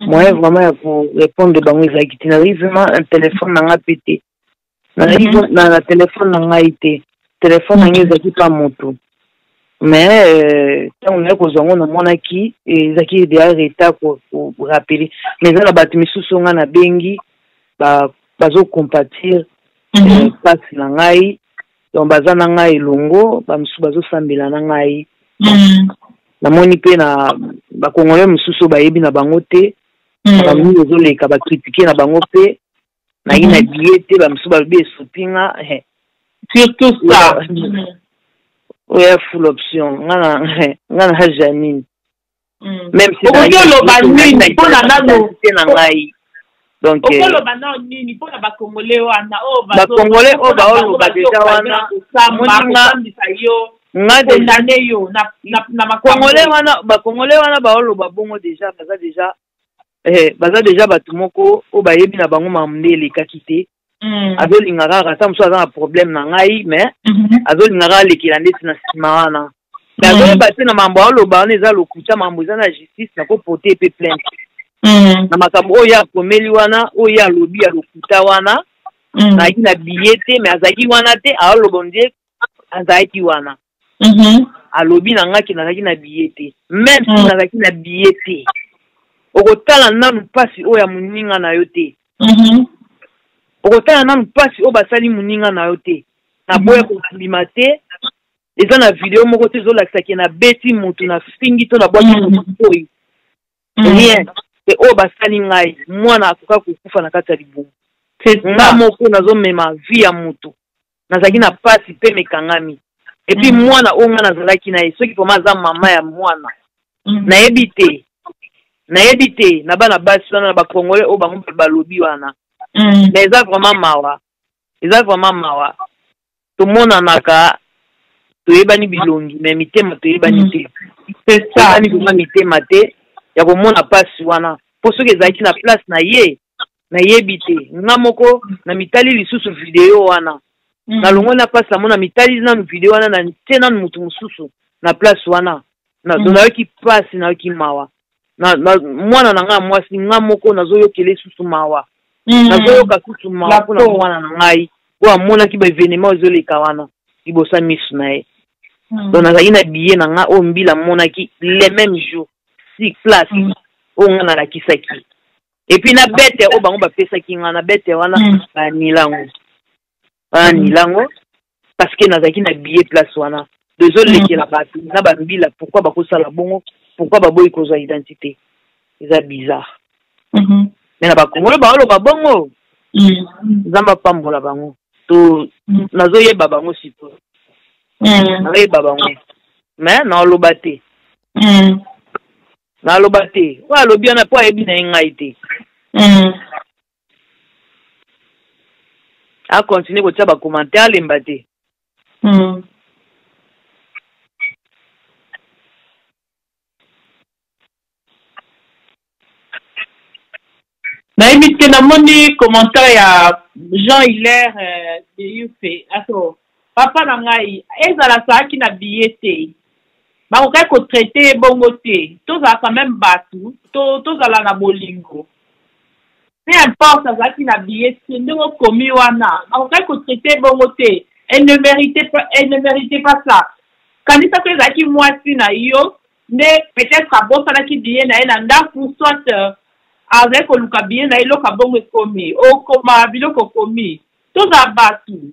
moyen vraiment pour répondre de bango ezaki te nazaki vraiment un téléphone na nga pété nazaki na téléphone na ngai te téléphone na ngai ezaki pa moto mais ntango naye kozwa ngo namonaki ezaki deja retard korappeler mais eza na bato misusu nga na bengi bazocompatir pasi na ngai donc baza na ngai elongo bamisusu bazosambela na ngai namoni mpe na bakongolais mosusu bayebi na bango te bamini ezoleka bakritike na bango mpe nayi na bie te bamisusu balobi esupi nga Surtout ça. Oui, full option. Ngana Janine. Même si donc baza déjà batu moko o bayebi na bango mamndele kakite azolinga kaka ata mosusu aza na problème na ngai mais azolinga kaka lekela ndeti na nsima wana me azoyeba te na mambo aoloba wana eza lokuta mambo eza na justice na kopote epe plainte na makambo oyo akomeli wana oyo alobi ya lokuta wana azalaki na biye te me azalaki wana te aoloba ndie azalaki wana alobi na ngaki nazalaki na biye te même si nazalaki na biye te okotala nanu pasi oyo ya moninga na yo te okotala nanu pasi oyo basali moninga na yo te na boya kobima te eza na video moko te ezolakisaki na beti motu na fingi to na bwaki motu oyo rien te oyo basali ngai mwana akoka kokufa na kati ya libumu nga moko nazomema vi ya motu nazalaki na pasi mpe mekangami epuis mwana oyo nga nazalaki na ye soki poma aza mama ya mwana nayebi te na bana basi wana na bakongole oyo bango mpe balobi wana mais eza vraiment mawa tomonanaka toyebani bilongi mais mitema toyebani te toyebani kuma mitema te ya komona pasi wana mpo soki ezalaki na place na ye nayebi te nga moko na mitali lisusu video wana nalongoli na pasi namona mitali nanu video wana na te nanu mutu mosusu na place wana nayoki pasi nayoki mawa mwana na ngai mwasi nga moko nazoyokela susu mawa nazoyoka susu mawa mpona mwana na ngai oyo amonaki baevenema ezoleka wana libosa misu na ye donc nazalaki na biye na ngai oyo mbila monaki le même jour si place oyo nga nalakisaki epuis na bete oyo bango bapesaki nga na bete wana banilango parce que nazalaki na biye place wana ezolekela bato na bambila pourquoi bakosala bongo pourquoi baboyi kozwa identité eza bizarre mais na bakongolo baoloba bongo nzambe apambola bango to nazoyeba bango sikoyo nazoyeba bango mais naoloba te oyo alobi wana mpo ayebi na ye ngai te akontinue kotia bakommentaire alemba te nayebi te namoni commentaire ya Jean Hilaire de Yufe aso papa na ngai ezala saaki na biye te bakokaki kotraite bongo te tozala quand même batu tozala na bolingo pe importe azalaki na biye te ndenge okomi wana bakokaki kotraite bongo te elle ne méritait pas ça kanisa ko ezalaki mwasi na yo nde peut-être abosanaki biye na ye na ndaku soit azali koluka biye na ye loka bongo ekomi okoma biloko okomi tozala batu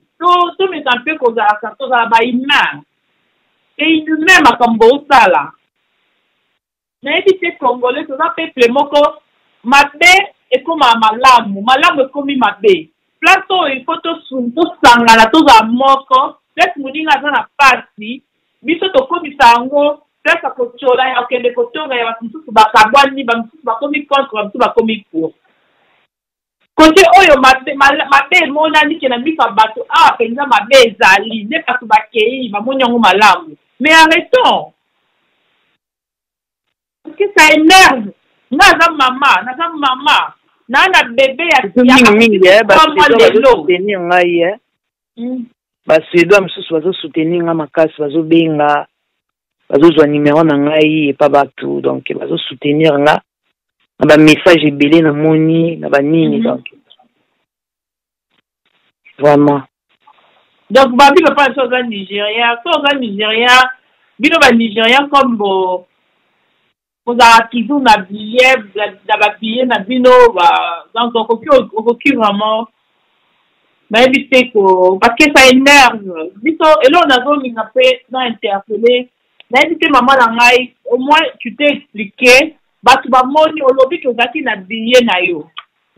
tomeka mpe kozalaka tozala bahumain e inhumain makambo osala nayebi te congolais toza peuple moko mabe ekoma malamu ekomi mabe place oyo ifo tosangana tozala moko place moninga aza na pasi biso tokomisa yango place akotiola ya okende kotonga ya bato mosusu bakabwani bamosusu bakomi contre bamosusu bakomi pour kote oyo mabe emonani ke na miso ya bato awa mpenza mabe ezali nde bato bakei bamoni yango malamu mais arrêtons parce que ça énerve naza mama na bébé ya basoutenir ngai basuédois mosusu bazosoutenir nga makasi bazobenga bazozwa numéro na ngai epa bato donc bazosoutenir nga na bamessage ebele namoni na banini donc vraiment donc babi papa so oza nigérien bino banigérien comme kozala toujours na billet na babillet na bino donc okoki vraiment nayebi te parce que ça énerve biso elo nazolinga mpe na interpellé nayebi te mama na ngai au moins tu t'es expliqué bato bamoni olobi kozalaki na billet na yo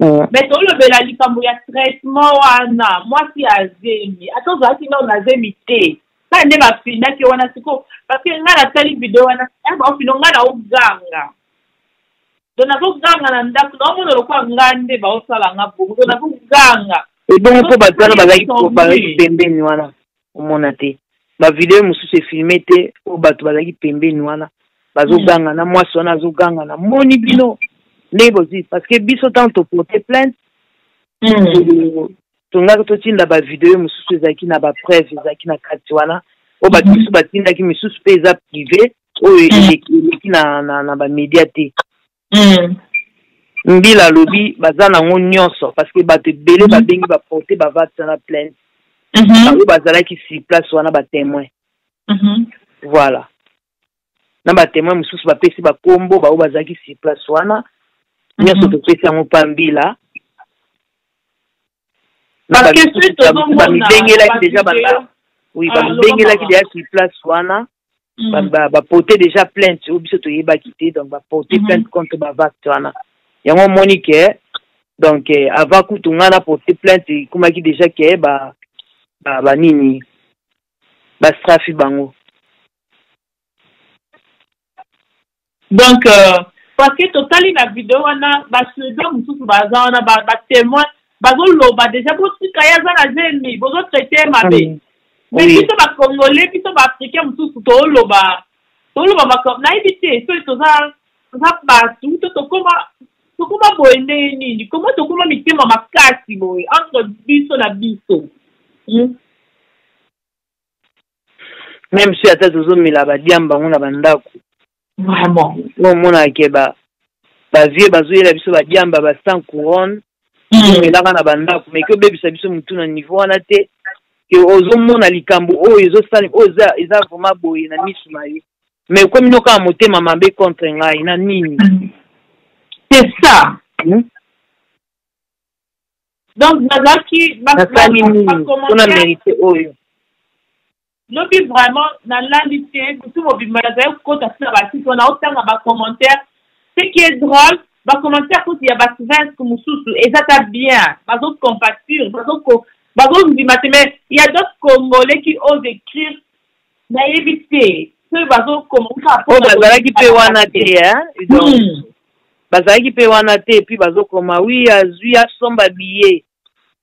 Mais dans le belali kambo ya traitement wana moi si azemi attends ça sinon on azemi té ça ne va finir que wana siko parce que ngala tali vidéo wana ba fino ngala uganga dona ko ganga na ndako no mo lo kwa ngande ba osala ngabu dona ko ganga et donc po batala bazaki ko ba pembeni wana omona te ba vidéo mususu filmé te o bato bazaki pembeni wana bazo ganga na mwasi wana azo ganga na moni bino Nebozi, parce que biso tant to porter plainte. Tonga to tinda ba vidéo mususu ezaki na ba preuve ezaki na kati wana. O ba biso ba tinda ki mususu pe eza privé o eleki na ba média te. Mbila lobi baza na ngo nyonso parce que bato belé ba bengi ba porter ba vatsa na plainte. Ba bazala ki si place wana ba témoin. Voilà. Na ba témoin mususu ba pesi ba kombo ba o bazaki si place wana. Nyonso topesi yango pambila parce que suite bamibengelaki déjà banda oui bamibengelaki déjà sur place wana baporte déjà plainte oyo biso toyebaki te donc baporte plainte contre bavact wana yango omoni ke donc avant kutu nga na porte plainte ekomaki déjà ke banini bastrafi bango donc parce que totali na vidéo wana basudo mususu baza wana ba témoin bazoloba déjà botika yaza na zemi bozo traiter mabe mais biso ba congolais biso ba africain mususu toloba makam na ibite so toza partout tokoma boende nini comment tokoma mitema makasi boy entre biso na biso même si ata tozomela badiamba bango na bandako vraiment omona ke vie bazoyela biso badiamba ba sans couronne elaka na bandako mais ke obebisa biso mutu na niveau wana te ke ozomona likambo oyo ezosali oyo eza vraiment boye na misu na ye mais komi noka motema mabe contre ngai na nini c'est ça donc nazaki nasali nini mpona mérité oyo lobi vraiment na landi te kutu mobimba nazali kokota sina basite wana otanga bacommentaire ce qui est drôle bacommentaire kuti ya basivenske mosusu ezata bien bazocompature bazondima te mais il y a d'autres congolais qui osent écrire nayebi te soki bazalaki mpe wana te bazalaki mpe wana te epuis bazokoma wi azwi asomba billet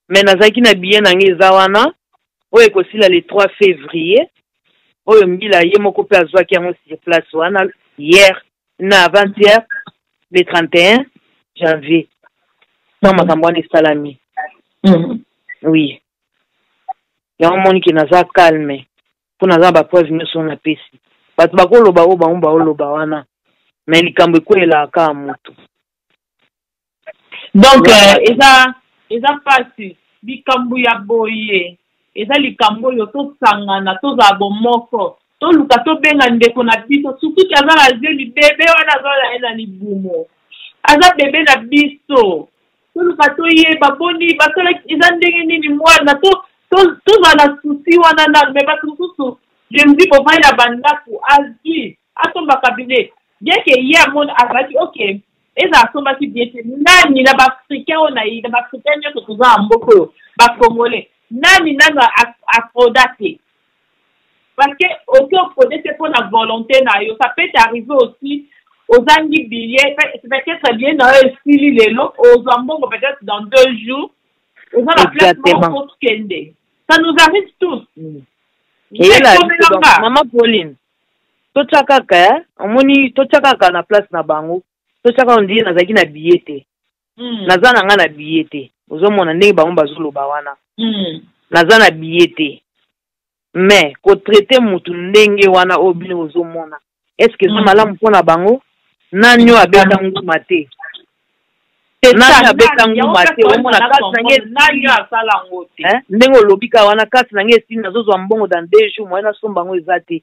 mais nazalaki na billet nange eza wana oyo ekosila le 3 février oyo mbila ye moko mpe azwaki yango sur place wana hier na avant-hier le 31 janvier na makambo wana esalami oui yango moniki naza calme mpo naza bapreuve nyonso napesi bato bakoloba oyo bango baoloba wana mais likambo ekwelaka moto donc eza pasi likambo ya boye eza likambo oyo tosangana tozala bomoko toluka tobenga ndeko na biso surtout aza na zeli bebe wana azala ye na libumo aza bebe na biso toluka toyeba boni basala eza ndenge nini mwana tozala na susi wana nano me bato mosusu je me dis bovai na bandako azwi atombaka bine bien ke ye amona azalaki ok eza asombaki bien te nani na baafricain oyo na baafricain nyonso toza na mboka oyo bacongolais nani afroda te parce que oki ofraude te mpo na volonté na yo ça peut arriver aussi ozangi billet peut-être bien na yo esili lelo ozwa mbongo peut-être dans 2 jours oza na placement okokende ça nous arrive tous mama Pauline totya kaka omoni totya kaka na place na bango totya kaka ondie nazalaki na billet te naza na nga na billet te ozomona ndenge bango bazoloba wana naza na billet te mais kotraite mutu ndenge wana oyo bino ozomona est-ce que eza malamu mpona bango nani oyo abeta nguma te nani abeta nguma te omona kasi nange ndenge olobi ka wana kasi nange esili nazozwa mbongo dans 2 jours moye nasomba yango eza te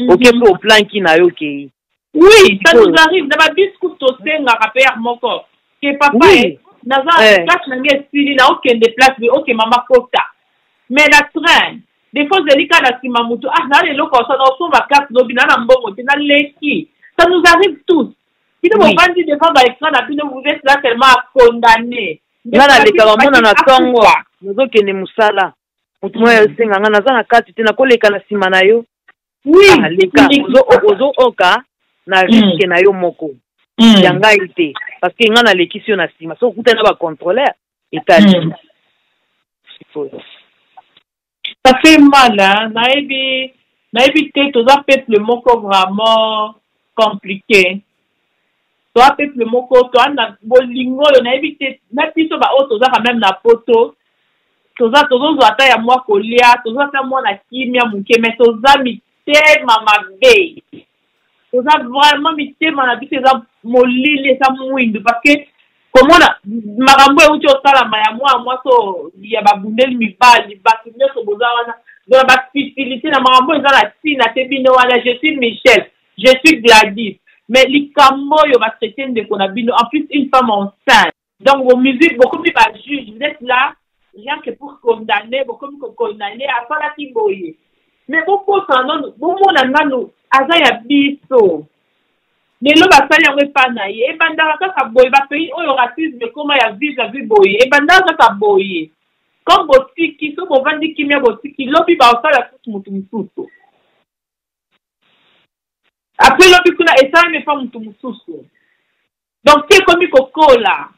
oke mpe oplanki na yo kei oui ça nous arrive na babisku tosengaka mpe ya moko ke papa naza kasi nange esili na okende place be oke mama kota mais na train des fois zelika na nsima mutu na leloko osana osomba kasi lobi na na mbongo te na leki ça nous arrive tous bino bovandi devant baécran na bino vous êtes là tellement à condamner nga nalekaka mona na ntongo nazokende mosala motu moya esenga nga naza na kati te nakoleka na nsima na yo leka ozo-oka na riske na yo moko ya ngai te parce que nga nalekisi yo na nsima so okuta na bacontrôleur etali ça fait mal nayebi te toza peuple moko vraiment compliqué toza peuple moko toza na bolingo oyo nayebi te na biso baoyo tozaka même na poto tozozwa ata ya mwa kolia tozwa ata mwana kimia moke mais toza mitema mabe toza vraiment mitema na biso eza molili eza mwindu parce que komona makambo euti osalama ya mwa so ya babundeli mibali bato nyonso boza wana donc baspitilité na makambo eza na ntina te bino wana je suis Michel je suis Gladys mais likambo oyo batraité ndeko na bino en plus une femme enceinte donc vos musiques bokomi bajuge vous êtes là rien que pour condamner bokomi kokondamner asalaki boye mais bokosa nano bomona nano aza ya biso lelo basali yango epa na ye ebandaka kaka boye bapays oyo racisme ekoma ya vis-à-vis boye ebandaka kaka boye comme botiki so bovandi kimia botiki lobi baosala kutu motu mosusu apres lobi kuna esalami epa motu mosusu donc te ekomi kokola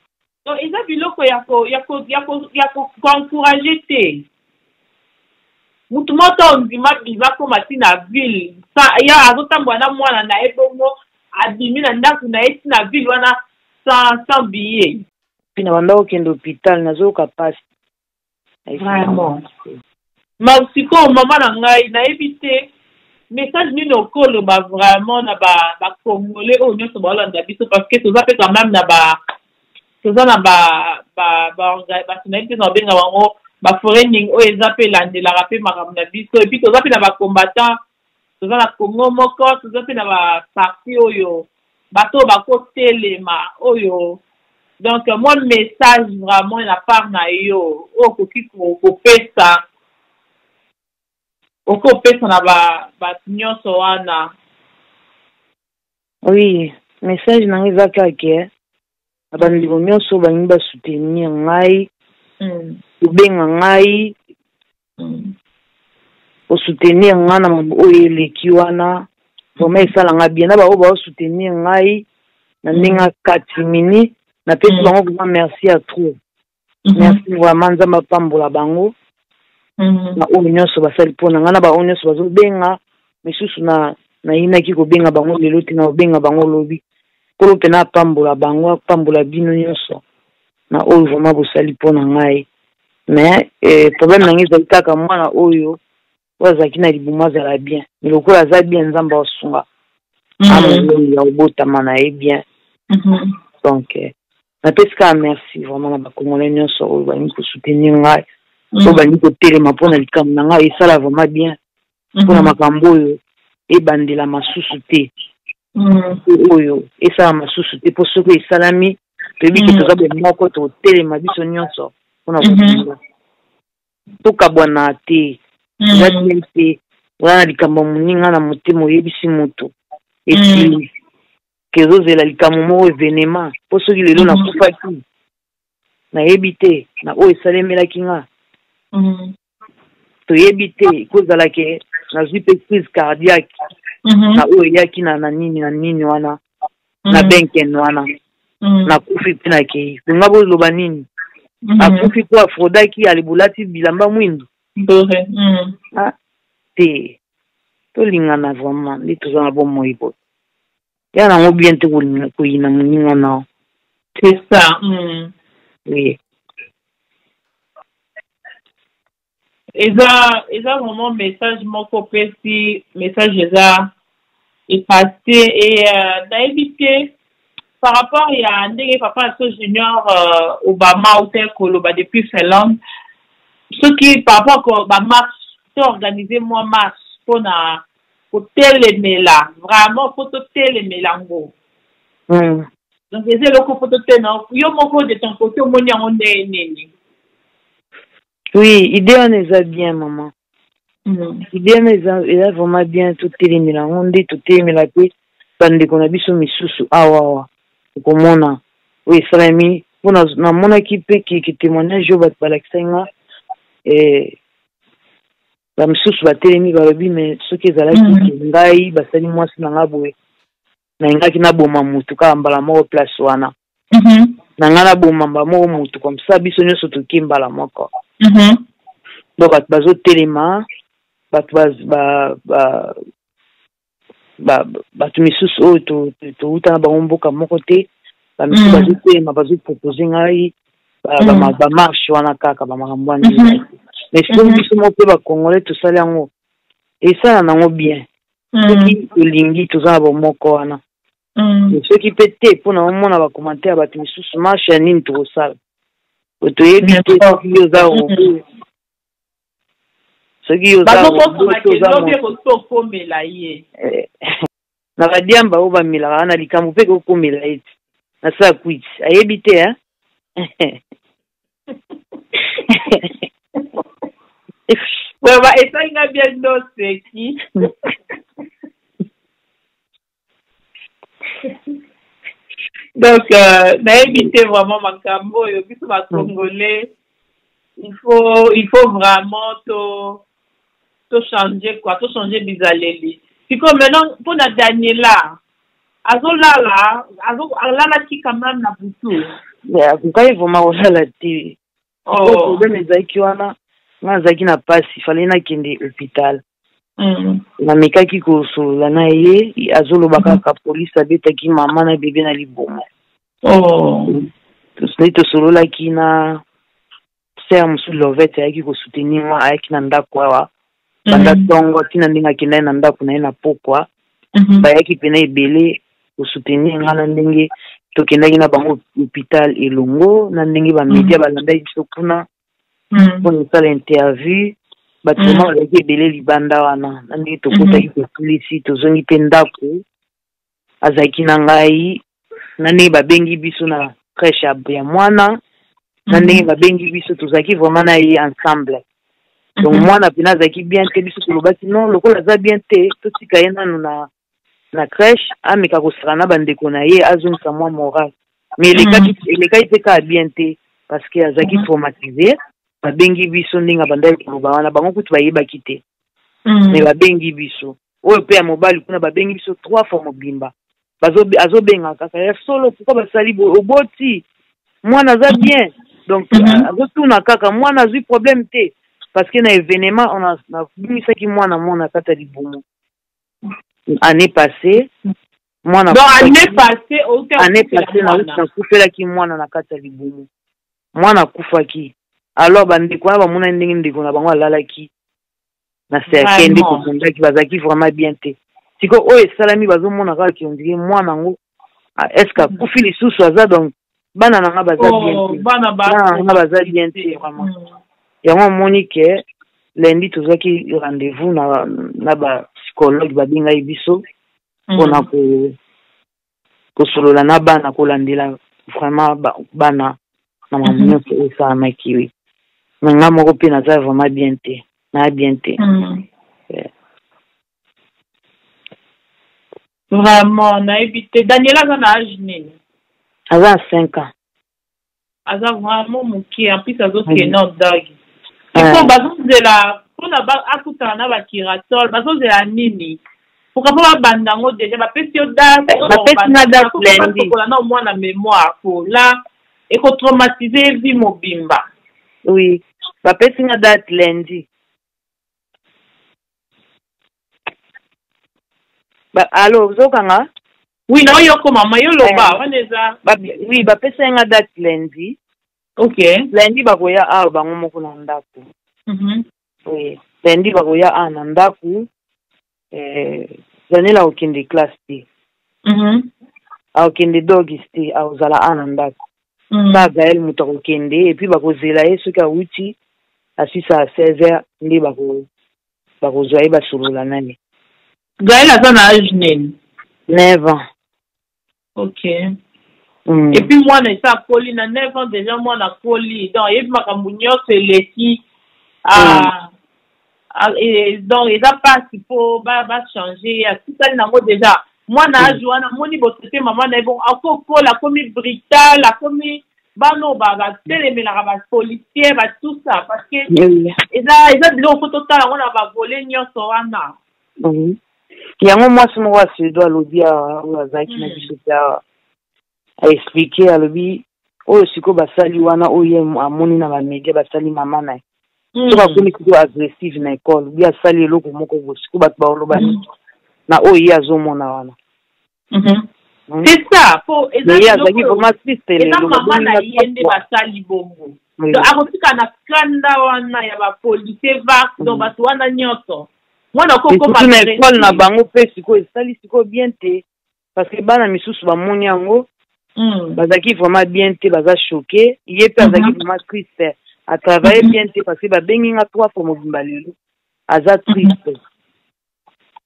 donc eza biloko ya koencourage te motu moko ondima biva koma ti na ville ya azotambola na mwana na ye bongo abimi na ndako na ye ti na ville wana sans billet mpe na banda okende hôpital nazoyoka pasi vraiment ma sikoyo mama na ngai nayebi te message nini okoloba vraiment na bacongolais oyo nyonso baolanda biso parce que toza mpe quand même toza na bato nayebi te na babenga bango baforening oyo eza mpe elandelaka mpe makambo na biso epuis toza mpe na bacombattant toza na Congo moko toza mpe na baparti oyo bato bakotelema oyo donc mon message vraiment na part na yo okoki kopesa na bato nyonso wana oui message na ngai eza kaka na bandeko nyonso balingi basoutenir ngai kobenga ngai osoutenir ngai na makambo oyo eleki wana vraiment esalanga bien na baoyo baosoutenir ngai na ndenge akati mini napesi bango vraiment merci à trop merci vraiment nzambe apambola bango na oyo nyonso basali mpona ngai na baoyo nyonso bazobenga misusu nayinaki kobenga bango lelo te na kobenga bango lobi kolo mpena apambola bango apambola bino nyonso na oyo vraiment bosali mpona ngai mais problème na ngai ezali kaka mwana oyo azalaki na libumu azala bien mais lokola aza bien nzambe asunga amoi ya obotama na ye bien donc napesi kaka merci vraiment na bakongolais nyonso oyo balingi kosoutenir ngai oyo balingi kotelema mpona likambo na ngai esala vraiment bien mpona makambo oyo ebandela masusu te oyo esala masusu te mpo soki esalami toyebi ke toza be moko totelema biso nyonso mpona kotinga tokabwana te eza bien te oza na likambo moninga na motema oyebisi moto eti kezozela likambo moko evenema mpo soki lelo nakufaki nayebi te na oyo esalemelaki nga toyebi te ekozalake nazwi mpe crise cardiaque na oyo eyaki na nini wana na benken wana nakufi mpe nakei konga boloba nini akufi po afrodaki alibulati bilamba mwindu te tolingana vraiment nde toza na bomoi bo ya nango bien te koyina moninga nao c'est ça oui eza vraiment message moko pesi message eza epassé et nayebi te par rapport ya ndenge papa so junior Obama ote koloba depuis Finlande soki par rapport bamarche to organiser moi marche mpona kotelemela vraiment po totelemela ngo donc eza eloko po totena yo moko de ton côté omoni yango ndenge nini oui idée wana eza bien maman idée wana eza vraiment bien totelemela ngo nde totelemela mpe bandeko na biso misusu awawa okomona oyo esalami na mona ki pe ki témoignage yo bat balaksenga ba misusu batelemi balobi mais soki ezalaki ngai basali mwasi na nga boye na ingaki na boma mutu ka mbala moko place wana na nga na boma moko mutu comme ça biso nyonso toki mbala moko donc bato bazotelema bato bato misusu oyo touta na bango mboka moko te bamisusu bazotelema bazopropose ngai bamarshe wana kaka bamakambo wana mais soki biso moko mpe bacongolais tosali yango esala nango bien soki olingi toza na bomoko wana soki mpe te mpona omona bacommentaire bato misusu marshe ya nini tokosala toyebi te soki yo oza robo soki yo oza na badiamba oyo bamelaka wana likambo mpe kokomela ete nasala kwiti ayebi te Baba esenga bien noseki. Donc naébité vraiment makambo yo biso ba congolais il faut vraiment to changer quoi, to changer bizaleli. C'est comme maintenant pour na Daniela azolala ki quand même na butu. Ya kukai vraiment olala ti. Oh problème ezaki wana nazaki na pasi fallait na kende hôpital na mekaki kosolola na ye azoloba kaka police abetaki mama na bebe na libomo tosololaki na ser mosu lovete ayaki kosoutenir mwa ayaki na ndako awa banda ntongo ntina ndenge akenda na ndako na ye na pokwa bayaki pena ebele kosoutenir nga na ndenge tokendaki na bango hôpital elongo na ndenge bamedia balandaki biso kuna mpona esala interview bato ma bazalaki ebele libanda wana na ndenge tokotaki kosilisi tozongi mpe ndako azalaki na ngai na ndenge babengi biso na crèche ya mwana na ndenge babengi biso tozalaki vraiment na ye ensemble donc mwana mpena azalaki bien te biso tolobaki non lokola aza bien te totika ye nanu na crèche ameka kosala na bandeko na ye azongisa mwa moral mais elekaki mpe kaka bien te parce que azalaki traumatisé babengi biso ndenge bandaki koloba wana bango kutu bayebaki te mais babengi biso oyo mpe ya mobali kuna babengi biso 3 fois mobimba azobenga kaka ya solo pourquoi basali oboti mwana aza bien donc azotuna kaka mwana azwi problème te parce que na événement nabimisaki mwana kata libumu année passée mwana année passée nakufelaki mwana na kata libumu mwana akufaki alors bandeko wana bamona ndenge ndeko na bango alalaki na serkende kobundaki bazalaki vraiment bien te siko oyo esalami bazomona kaka kiondiri mwana yango estce akufi lisusu aza donc bana nanga baza bien te vraiment yango omoni ke lundi tozwaki rendez-vous na bapsychologue babengai biso mpona kosolola na bana kolandela vraiment bana na mamu nyonso esalamaki wi me nga moko mpe naza vraiment bien te naa bien te vraiment nayebi te Daniela aza na age nini aza na 5 ans aza vraiment moke en plus azokenda odagi ifo bazozela mpona akutana na bakiratol bazozela nini pourquoi pas babanda yango deja bapesi yo datekola na omwana mémoire po la ekotraumatize vie mobimba oui bapesi nga date lundi allo ozokanga oui na oyoko mama yo loba wana eza oui bapesi nga date lundi ok lundi bakoya awa bango moko na ndako oui lundi bakoya awa na ndako zanela okende classe te aokende dogis te aozala awa na ndako sa gael moto akokende epuis bakozela ye soki awuti asisa 16h nde bakozwa ye basolola na ye gael aza na age nini 9 ans ok epuis mwana esa akoli na 9 ans déjà mwana akoli donc yebi makambo nyonso eleki donc eza mpasi mpo bachange atikali nango déjà mwana age wana moni botraite mama na ye bon akokola akomi brutal akomi bano batelemelaka bapolisier tout ça parce que eza biloko totala ngo na bavole nyonso wana. Yango mwasi moko asuedo alobi oyo azalaki na biso mpe aexplike alobi oyo sikoyo basali wana oyo amoni na bamedia basali mama na ye soki akomi kiko agressive na ekole obi asali eloko moko bo sikoyo bato baoloba nini na oyo ye azomona wana. C'est ça, pour maman na yende basali bongo. Donc akotika na skanda wana ya ba police va donc bato wana nyoto. Mwana koko ba na école na bango pe sikoyo esali sikoyo bien te parce que bana misusu bamoni yango bazaki vraiment bien te baza choqué ye pe azaki vraiment triste a travailler bien te parce que babengi nga 3 fois mobimba lelo aza triste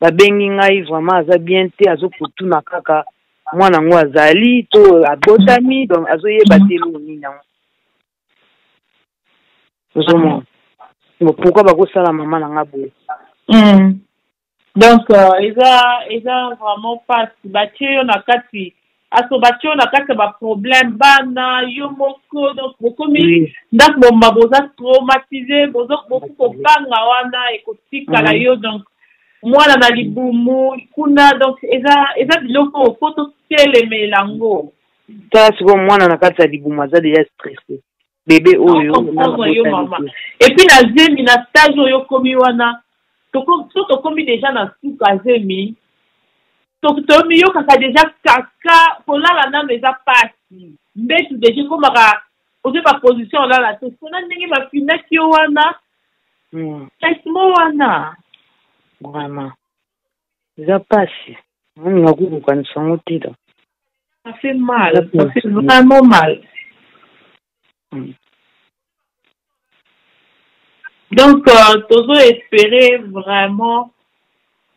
babengi ngai vraiment aza bien te azokotuna kaka mwana ngo azali to abotami donc azoyeba te lo nini yango ozomona pourquoi bakosala mama na nga boye. Donc eza vraiment pas batie yo na kati aso batie yo na kati ba problème bana yo moko donc bokomi ndako bomba boza traumatisé bozo kopanga wana ekotikala yo donc mwana na libumu kuna donc eza biloko foto telemela ngo ta siko mwana na kati ya libumu aza déjà stressé bébé oyo mama et puis na zemi na stage oyo komi wana tokomi déjà na suka zemi tokomi yo kaka déjà kaka kolala nano eza pasi mbetu déjà komaka oze ba position olala to sona ndenge bafinaki yo wana kasimo wana vraiment eza pasi nga kukokanisa yango te da ça fait mal ça fait vraiment mal. Donc tozo espérer vraiment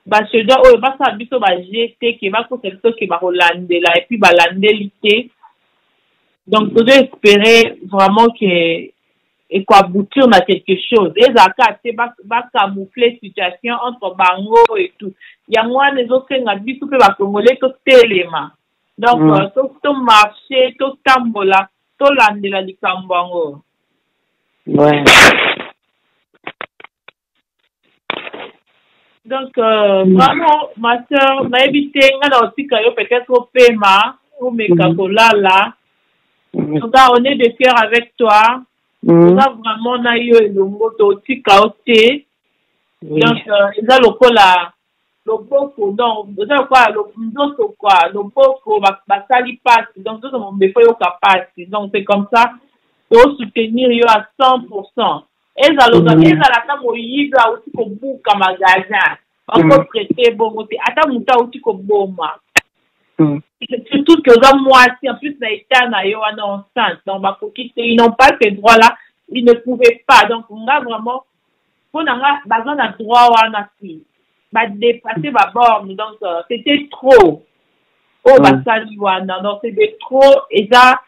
basoda oyo basa biso bajete ke bakosa biso ke bakolandela et puis balandelite donc tozo espérer vraiment que et quoi aboutir à quelque chose ezaka te camoufler situation entre bango et tout ya mwana ezosenga biso mpe bakongole totelema donc to marché totambola tolandela likambo yango. Donc vraiment ma soeur nayebi te nga na otika yo peut-être opema omeka kolala donc on est de cœur avec toi. On a vraiment na yo elongo totika ote donc eza lokola loboko donc eza quoi nzoto quoi loboko basali pasi donc nzoto mombepo yoka pasi donc c'est comme ça to soutenir yo à 100%. ezalaka moyibi auti kobuka magasin bakotraite bongo te ata moto auti koboma surtout que oza mwasi en plus na état na yo wana enceinte donc bakoki te ils n'ont pas ce droit là ils ne pouvaient pas donc nga vraiment mpo na nga baza na droit wana si badépasser baborne donc c'était trop oyo basali wana donc c'était trop eza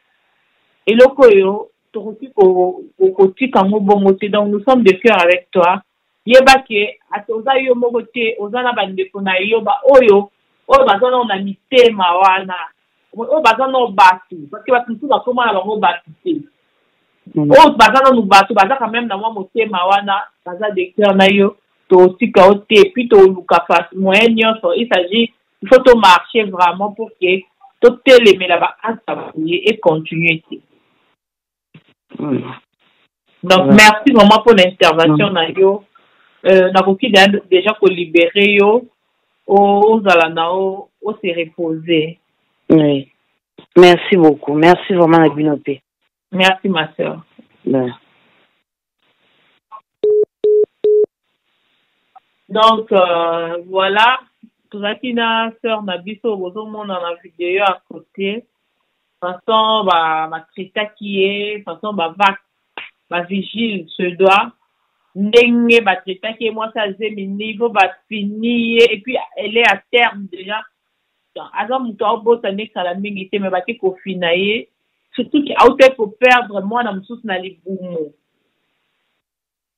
eloko oyo tokoki kotika yango bongo te donc nous sommes de cœur avec toi yeba ke ata oza yo moko te oza na bandeko na yo oyo baza nao na mitema wana oyo baza nao bato parce que bato mosusu bakoma na bango bato te oyo baza nano bato baza quand même na mwa motema wana baza de cœur na yo totika o te puis toluka face moyen nyonso il s'agit il faut to marcher vraiment pour que totelemela baasa et continuer te. Donc merci vraiment pour l'intervention na yo nakoki déjà ko libérer yo ozala nao o se reposer. Oui, merci beaucoup, merci vraiment na binope. Merci ma soeur. Ouais. Donc voilà, tozaki na soeur na biso bozomona na vidéo à côté façon batretaki ye façon bavigile se doit ndenge batretaki ye mwasi azemi niveau bafini ye et puis elle est à terme déjà aza moto aobosana ekala mingi te me bati kofina ye surtout ki aute koperdre mwana mosusu na libumu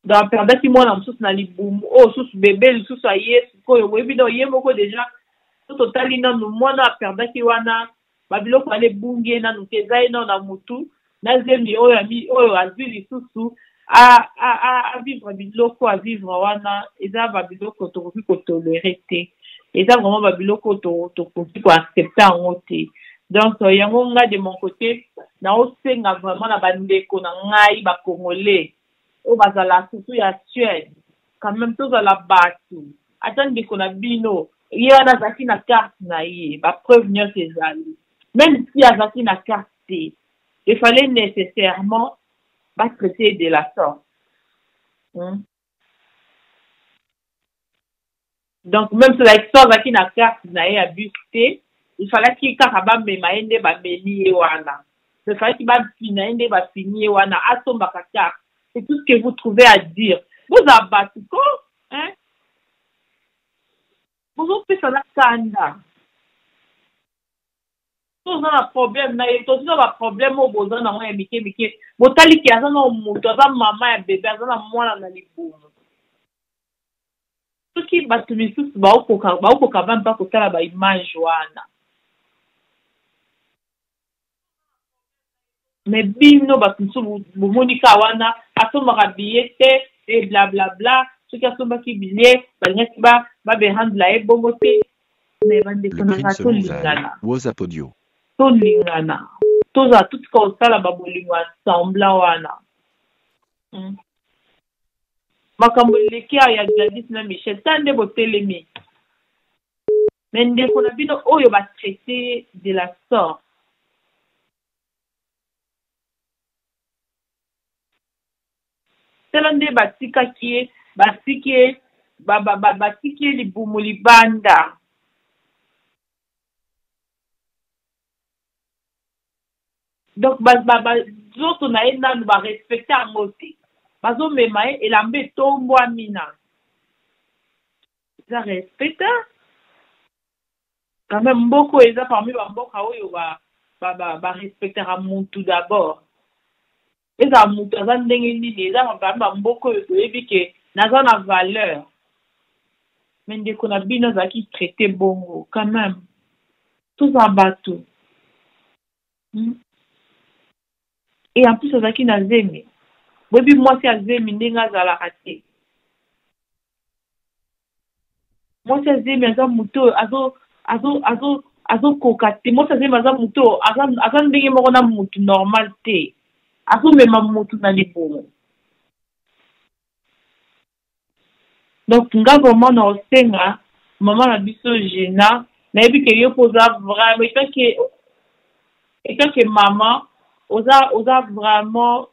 donc perdaki mwana mosusu na libumu oyo susu bebe lisusu aye sikoyo oyebi na ye moko déjà so totali nanu mwana aperdaki wana babiloko ale bungi ye nanu te eza ye nano na mutu nazemi oyo azwi lisusu à vivre biloko à vivre wana eza ba biloko tokoki kotolere te eza vraiment ba biloko tokoki koaccepte yango te. Donc yango nga de mon côté naosenga vraiment na bandeko na ngai bakongolais oyo bazala surtout ya Suède quand même tozala bato ata ndeko na bino ye wana azalaki na carte na ye bapreuve nyonso ezali même si azalaki na carte te il fallait nécessairement traiter de la sorte. Donc, même si la histoire qui n'a carte n'a pas buté, il fallait qu'il y ait un peu il fallait qu'il y ait un peu c'est tout ce que vous trouvez à dire. Vous abattez quoi? Hein? Vous faites ça là, tous un problème na tous un problème au besoin na moi mike botali ki azana omuntu aza mama ya bébé azana mwana na libumu soki bato misusu baokoka bampa kotala ba image wana mais bino bato misusu bomonika wana asomaka billet te e blablabla soki asombaki billet balingaki babehandla ye bongo te mais bandeko na tolingana Wozapodio tolingana toza tout kosala babolingo assembla wana makambo eleki ya Gladys na Michel tande botelemi mais ndeko na bino oyo batraité de la sorte tela nde batiki libumu libanda donc zoto na ye nanu barespecte yango te bazomema ye elamba etombwami na eza respecte quand même mboko eza parmi bamboka oyo barespectera mutu d'abord eza mutu aza ndenge nini eza parmi bamboka oyo toyebi ke naza na valeur mais ndeko na bino azalaki traité bongo quand même toza bato et en plus azalaki na zemi boyebi mwasi azemi ndenge azalaka te mwasi azemi aza moto azokoka te mwasi azemi aza moto aza ndenge moko na motu normal te azomema motu na libumu donc nga vraiment na osenga mama na biso Gina nayebi ke yo poza vraiment etant que maman oza vraiment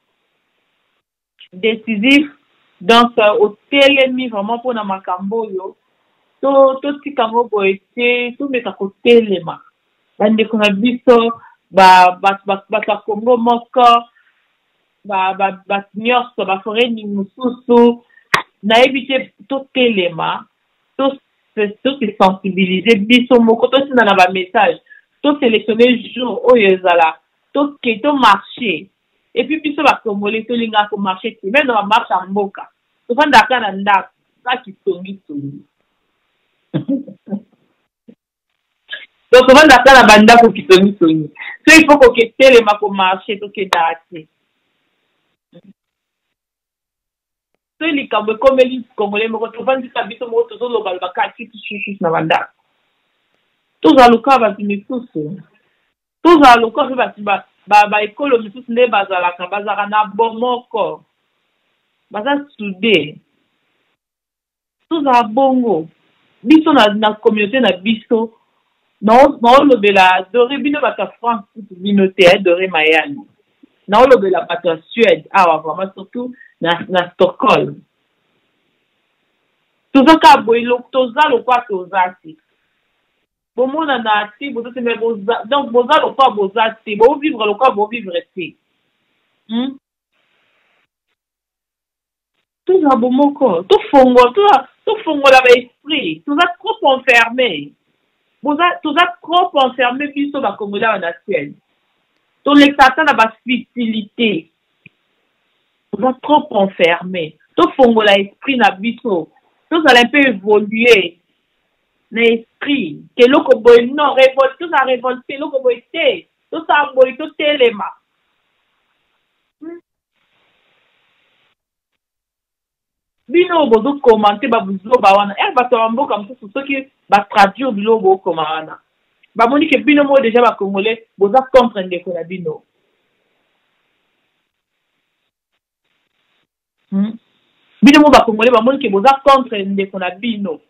décisif donc au telemi vraiment pour na makambo yo totika ngo boye te tomeka kotelema bandeko na biso bato Congo moko bato nyonso baforeni mosusu nayebi te totelema tosensibilize biso moko tosinda na bamessage tosélectionne jour oyo ezala to marché et puis biso bakongole tolinga ko marché te même na marché ya mboka tofandaka na ndako kaki tongi donc tofandaka na bandako kitongi so il faut koketelema ko marché tokendaka te so likambo ekomeli kongole moko tofandisa biso moko tozoloba bakaki tushushu na bandako tozaluka bato misusu tozaluka mpe bato baekolo misusu nde bazalaka na bomoko baza sude tozala bongo biso na communauté na biso naolobela adore bino bato ya France kutu bino te adore mayani naolobela bato ya Suède awa vraiment surtout na Stockholm tozaka boye toza lokwa toza te bomona na ti bozote me boza donc boza lokwa boza te bovivre lokwa bovivre te toza bomoko tofongola baesprit toza trop enfermé toza trop enfermé biso bakongolais wana na Suède tolekisa ata na bafutilité toza trop enfermé tofongola esprit na biso tozala un peu évoluer na esprit ke loko boye non révolte toza révolté loko boye te tosala boye totelema bino bozo commenter ba buzo ba wana bato bamboka mosusu soki ba traduire bilo bo komana ba moni ke bino mo déjà ba congolais boza contre ndeko na bino bino mo ba congolais ba moni ke boza contre ndeko na bino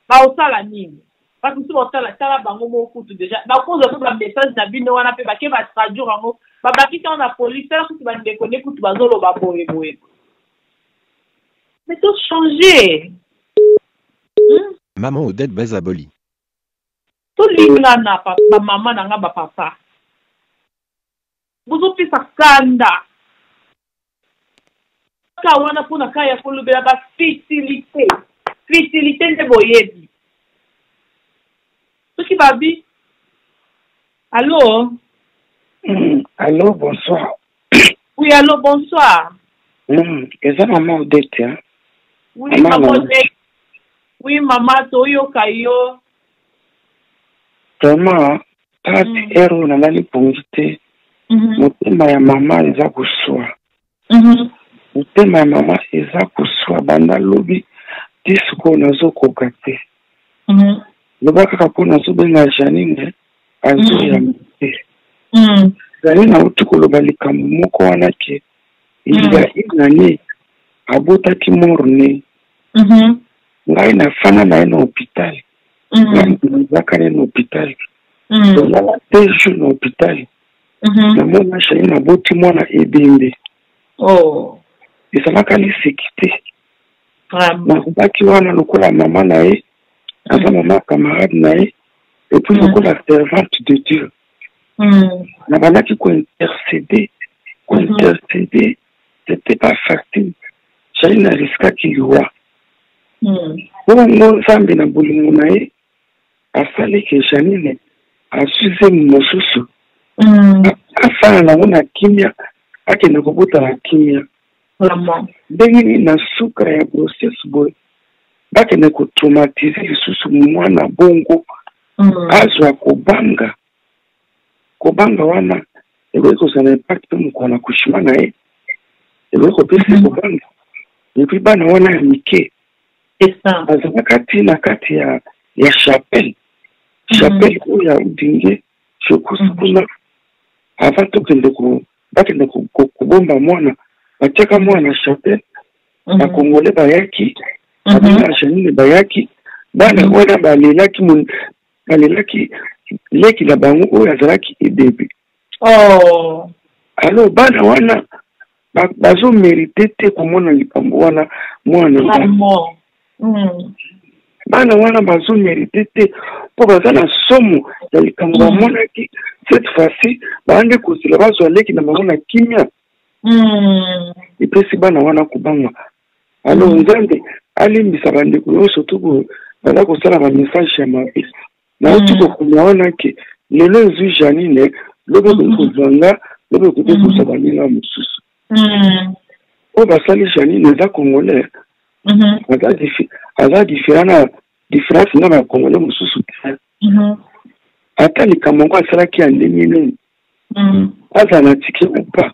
ba osala nini parce que si botala tala bango mo kutu déjà ba cause de ba message na bino wana pe ba ke ba traduire ngo ba bakita na police tala kuti ba ndeko ne kutu bazolo ba boye boye. Mais tout changer. Maman Odette Bazaboli. Tout l'ingla na papa, maman na ba papa. Vous avez sa kanda. Kawana pour na kaya pour le ba facilité. Facilité de boyebi. Ce qui va bien. Allô? Allô, bonsoir. Oui, allô, bonsoir. Et ça, maman Odette, hein? Oui, maman Odette. Oui, maman, Toyo Kayo. Vraiment, tati ero na nani pongite. Motema ya mama eza kuswa. Motema ya mama eza kuswa banda lobi disiko nazo kokate. Lobaka kapo nazo benga Janine azo ya mte. Janine utuko lobalika moko wanake. Il y a une année abotaki morne. Ngai na fana na eno hôpital. Ngai nzaka na hôpital. Donc là déjà na hôpital. Na mona chérie na boti mwana ebembe. Oh. Ezala kali sécurité. Vraiment. Na baki wana lokola maman na ye, asa maman camarade na ye, et puis lokola servante de Dieu. Na banaki ko intercéder. C'était pas facile. J'ai une risque qui lui Bon, Zambi na bolingo na ye, asali ke Janine, asuze mosusu. Afala na wana kimia, ake na kubuta na kimia. Bengi na suka ya grossesse boy, bake na kutraumatize lisusu mwana bongo, azwa kubanga. Kubanga wana, eweko sana impact mkwana kushima na ye. Eweko pesi kubanga. Yepi bana wana ya mike. Azama kati ya chapelle. Chapelle où ya udinge. Shokusu kuna. Avato kende kubomba mwana. Bateka mwana chapelle. Bakongole bayaki. Abina Janine bayaki. Bana wana balelaki leki la bango oyo azalaki ebebe. Oh. Alors bana wana bazo mérité te komona likambo wana mwana. Bana wana bazo mérité te po bazana somo ya likambo mwana ki cette fois-ci bande kozila bazo leki na mona kimia. Ipesi bana wana kubanga. Alors nzambe alimbisa bande ko surtout bana ko sala ba message ya mabe. Na tuko kunaona ke lelo zu Janine lobo kuzanga lobo kutusa banila mususu. O basali Janine za congolais. Aza différence na ba congolais mususu. Ata likamongo asala ki andemine. Aza na tiki upa.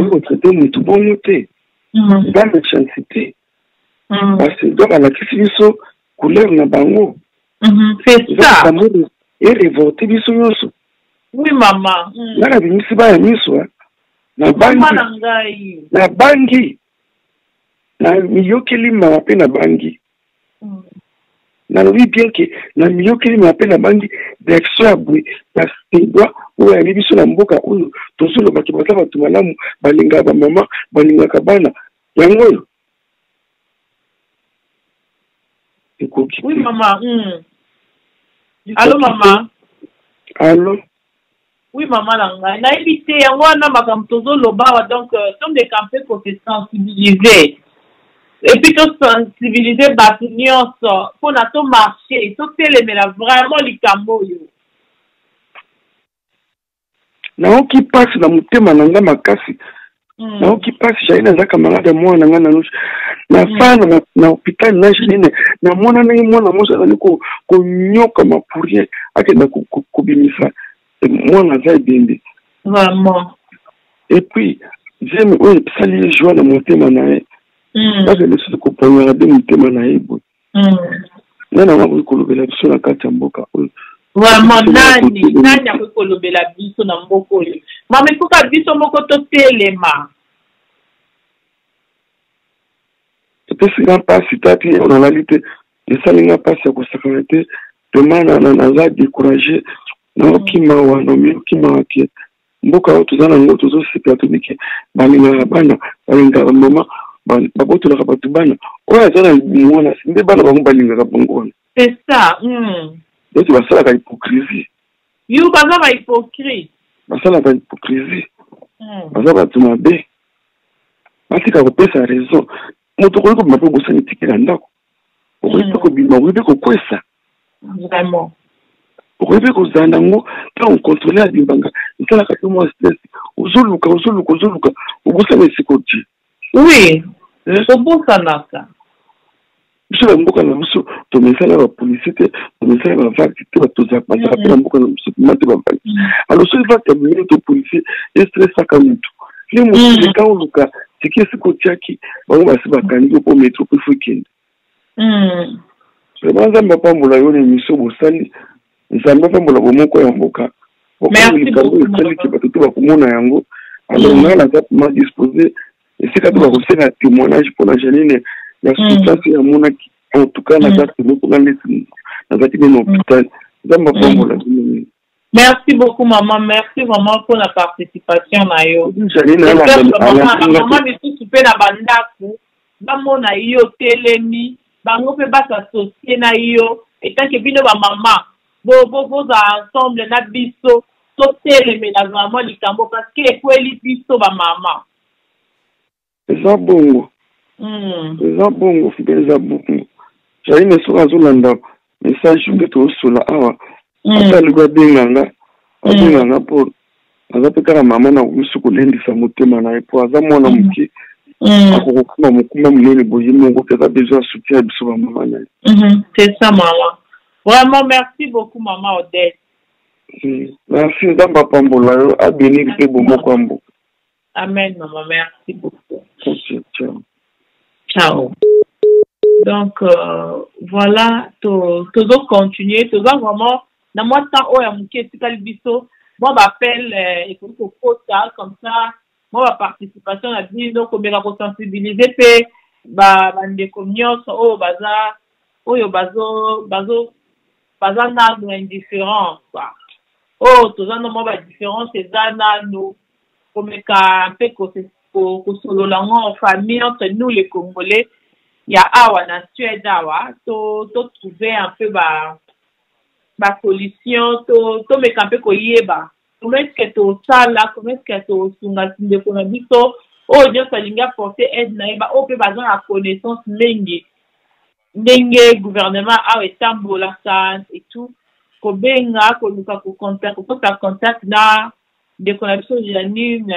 Ko traiter mutu bon te. Ba méchanceté. Parce que doit la kisiso couleur na bango. C'est ça. Et révolté biso yoso. Oui maman. Na bimisi ba ya miso. Na bangi. Na miyokeli ma pe na bangi. Na oui bien que na miyokeli ma pe na bangi direction abui ya sedwa ou ya biso na mboka oyo tosolo bakibata batu malamu balinga ba mama balinga kabana yango. Oui, maman. Allô, maman. Allô. Oui, maman. Na évité, on a tozo loba, donc, sommes des campés pour se sensibiliser. Et puis, tout sensibiliser, batunion, pour notre marché, tout téléméla, vraiment, les camoyo. Na qui passe dans mon thème, nanga makasi. Na qui passe, j'ai une camarade moi, nanga nanush. Na fana na hôpital na Janine na mwana na mwana mosa na ko nyoka mapurie ake na kubimisa mwana za bimbi vraiment. Et puis j'aime oui sali joie na motema na parce que les choses comprendre de mutema na yebo nana wa kolobela biso na kati ya mboka oyo vraiment nani akolobela biso na mboka oyo mama ifoka biso moko totelema epesinga mpasi tati onalali te esalinga mpasi ya kosakana te tomana naza découragé naokima wanomi okima wake mboka oyo toza nango tozosepela tobike balingaka bana balingaka mama babotolaka bato bana oyo aza na mwana nde bana bango balingaka bango wana c'est ça donc basalaka hypocrisie yo baza bahypocrite basalaka hypocrisie baza bato mabe batika kopesa raison moto okoki kobima mpe bosani tikela ndako okoki mpe kobima okoki mpe kokwesa vraiment okoki mpe kozala nango ntango okontrole ya limbanga esalaka te mwa stress ozoluka obosana esiko tie oui obosanaka biso na mboka na biso tomesala bapolisi te tomesala bavaki te batozaka mpe na mboka na biso pima te bavaki alors soki vaki ya bimene to polisi estressaka motu le motu leka oluka siki esiko otiaki bango basi bakandi yo mpo metro mpo ifo ekende vraiment nzambe apambola yo na émission bosali nzambe apambola bomoko ya mboka likambo esaliki bato te bakomona yango alors ngai naza pima disposé esika to bakosenga témoignage mpona janine ya souffrance ya monaki en tout cas naza tene mpona lesi nazaki mene hôpital nzambe apambola bino. Merci beaucoup, maman. Merci vraiment pour la participation. Maman, je suis super à Bandaku. Maman, na yo telemi. Bango pe ba s'associer na yo. Et tant que bino ba maman, vos ensemble na biso. So telemi na vraiment likambo parce que ekweli biso ba maman. Eza bongo. Eza bongo, eza bongo. J'allais me soka zolanda message que to sola awa. Ata lugwa benganga abenganga po aza pe kaka mama na kusuku lendisa motema na po aza mwana muke akokokuma mokuma munene boye mongo kaza besoin soutien biso ba mama na c'est ça maman vraiment merci beaucoup maman Odette merci nzamba pambola yo abénir pe bomoko ambo amen maman merci beaucoup ciao ciao. Donc voilà, tout continuer, tout vraiment dans moi temps où il y a mon qui est biso, moi m'appelle et comme ça, moi ma participation à dire donc on va sensibiliser fait des communions au bazar, au bazo na indifférence quoi. Oh tout ça non moi différence c'est ça nous comme un peu que solo langue en famille entre nous les Congolais. Il y a awa na Suède awa to trouver un peu ba solution to me camper ko yeba comment est-ce que to sala comment est-ce que to sunga sinde ko na biso o je salinga porter aide na yeba o pe bazon la connaissance ndenge gouvernement a etambola ça et tout ko benga ko luka ko contact na de connexion janine.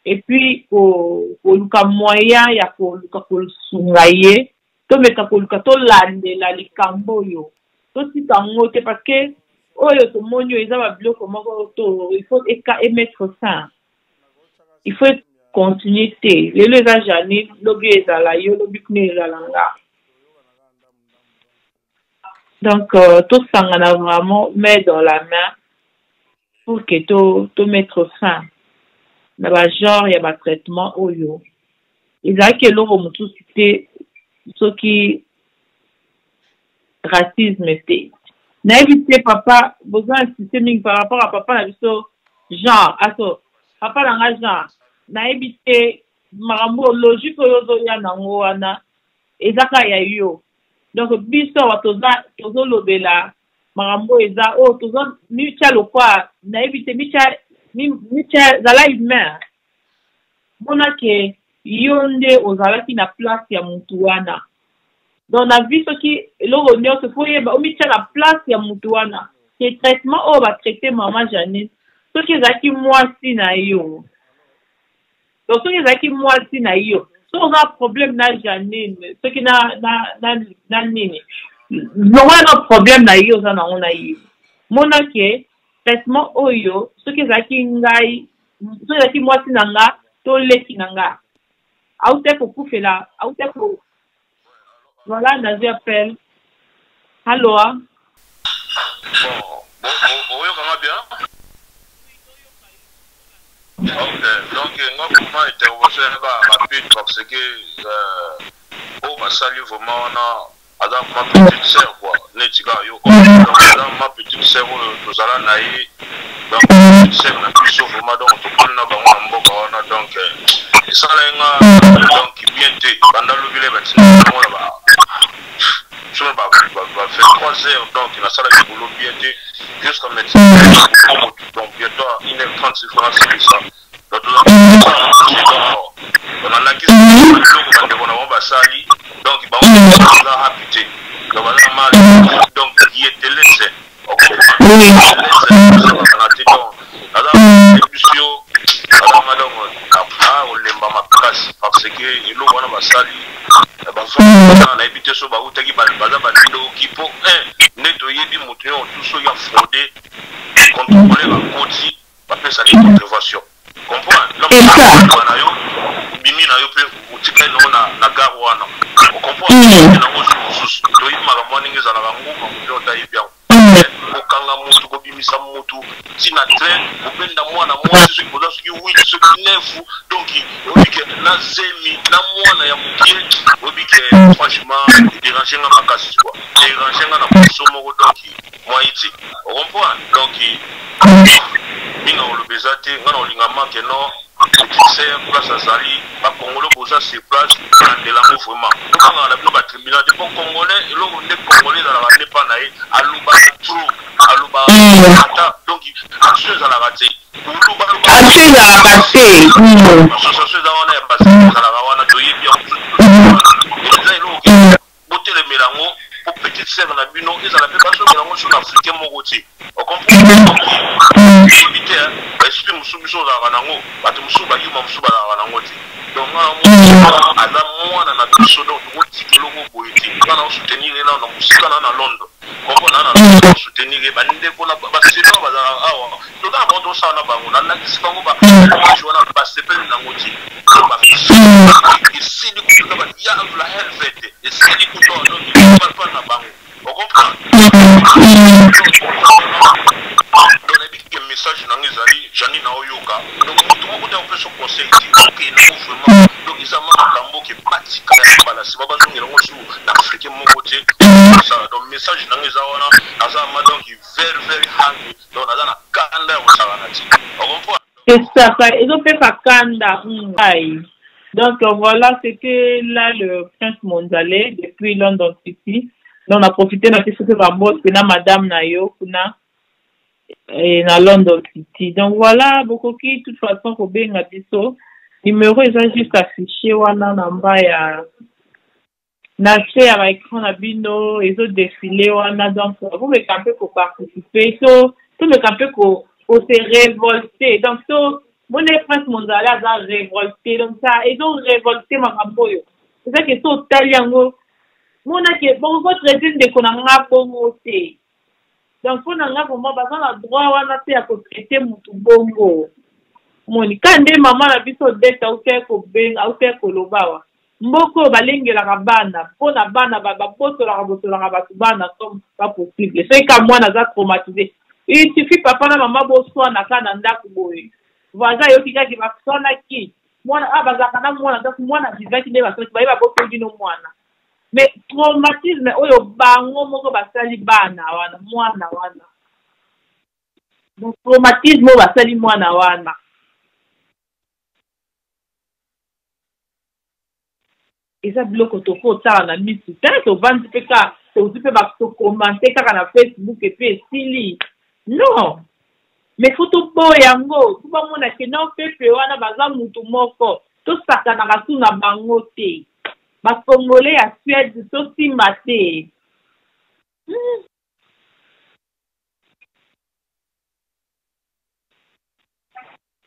Et puis, pour le moyen, il y a pour le sungaye, to meka pour le lande la likambo yo. To si tangote parce que oh yo to monyo ils avaient bloqué comment il faut émettre ça. Il faut continuité. Les ajani lobi ezala yo lobi kne ezalanga. Donc tout ça on a vraiment mis dans la main pour que to mettre fin. Na ba genre ya ba traitement oyo ezaki eloko motu cité soki racisme te na éviter papa besoin systémique par rapport à papa na biso genre aso papa na nga genre na éviter marambo logique oyo zo ya nango wana ezaka ya yo donc biso tozo lobela marambo eza o tozo micha lokwa na éviter micha zala humain mona ke yonde ozalaki na place ya mutu wana dans la vie ce qui eloko nyonso fo yeba omicha na place ya mutu wana ke traitement oyo batraite mama Janine soki ezalaki mwasi na yo donc soki ezalaki mwasi na yo so oza problème na Janine soki na nini longa na problème na yo oza nango na yo mona ke traitement oyo soki ezalaki ngai soki ezalaki mwasi na nga to leki na nga Voilà, Nazi appelle. Allô? Bon, on bien? Ok, donc, moi, comment intervention rapide parce que, ma salut vraiment, ma petite sœur, quoi. Donc, ma petite sœur, nous allons naïr. Donc, ma petite sœur, n'a plus sauf vraiment, donc, tout le monde, donc, ça, donc, bien été, pendant le village, je vais faire 3 heures, donc il a ça là, boulot bien été, jusqu'à médecin, donc bientôt 1h30, c'est ça. Donc, on a la question, on va salir, donc il va habiter. Donc, il était laissé. Parce que il a sali on a évité ce baou qui pour nettoyer du moteur tout ce qui a fraudé contrôler la côte après ça une intervention comprends bimi na yo pe utika no na gawana comprends na mosusu to yi magamani ngeza la nguma ndio taibia okanga mutu ko bimisa mutu tina train obenda mwana mwasi koza soki wili soki nefu donc obike na zemi na mwana ya mukie obike franchement déranger nga makasi quoi déranger nga na posomo ko donc moiti on comprend donc mina olobezate ngana olinga manke non c'est place à Zali, à Congolais, pour ça c'est place de l'amour vraiment. Quand on a le tribunal, des bons Congolais, et l'on est Congolais dans la n'est pas naïe, à Louba Trou, à Louba donc association à la raté. Association à la raté. Association à la raté, à la rawana, doyer bien. Et ça, il a beauté le mélango, pour petite sœur na bino, ils ont fait passer le mélango sur l'Afrique Moroti. On comprend? Éviter, esprit musubiso la ranango, batu musuba yuma musuba la ranango ti. Donc ala mwana na biso donc oti kiloko boyeti. Kana soutenir là na musika na Londres. Comprendre na soutenir bande ko na ba sino ba awa. To da boto sa na bango na kisika ngo ba jona ba sepel na ngoti. Ba ici du coup ba ya la helvete. Ici du coup donc ba pa na bango. On comprend? Donc les messages dans les alliés, j'en ai dans Oyoka. Donc tout le monde a fait ce conseil qui est vraiment donc ils ont un qui est pratique à la c'est pas besoin de l'Afrique mon côté. Donc message dans les awana, dans un madame qui very very hungry. Donc dans un kanda au savanati. On comprend? C'est ça, ils ont fait ça kanda. Donc voilà, c'était là le prince Monzale depuis London City. Donc on a profité de ce que va mort que madame Nayo kuna et na London City. Donc voilà, beaucoup qui de toute façon faut bien ngabiso numéro ils ont juste affiché wana namba ya na fait avec écran na bino ils ont défilé wana donc vous me campez pour participer so tout me campez pour se révolter donc so mon prince Monzale a révolté donc ça ils ont révolté makamboyo c'est ça que so taliango mona ke bon votre régime de konanga bongo te donc pour nanga vraiment bazan la droit wana te ya ko traiter mutu bongo moni kande mama na biso deta ou te ko ben ou te ko lobawa mboko balengela ka bana pona bana ba botola ka bana comme pas possible c'est comme moi naza traumatisé il suffit papa na mama bo soana kana ndako boye vaza yo kika ki ba sona ki mwana abazaka na mwana donc mwana vivaki ne ba so ba ba botondi no mwana. Mais traumatisme oyo bango moko basali bana wana mwana wana donc traumatisme oyo basali mwana wana eza biloko tokotala na misu tala tovandi mpe ka tozi mpe bakokomante kaka na Facebook epe esili non mais fo toboya yango tobamona ke non pepe wana baza mutu moko tosakanaka tu na bango te Congolais à Suède, c'est aussi maté.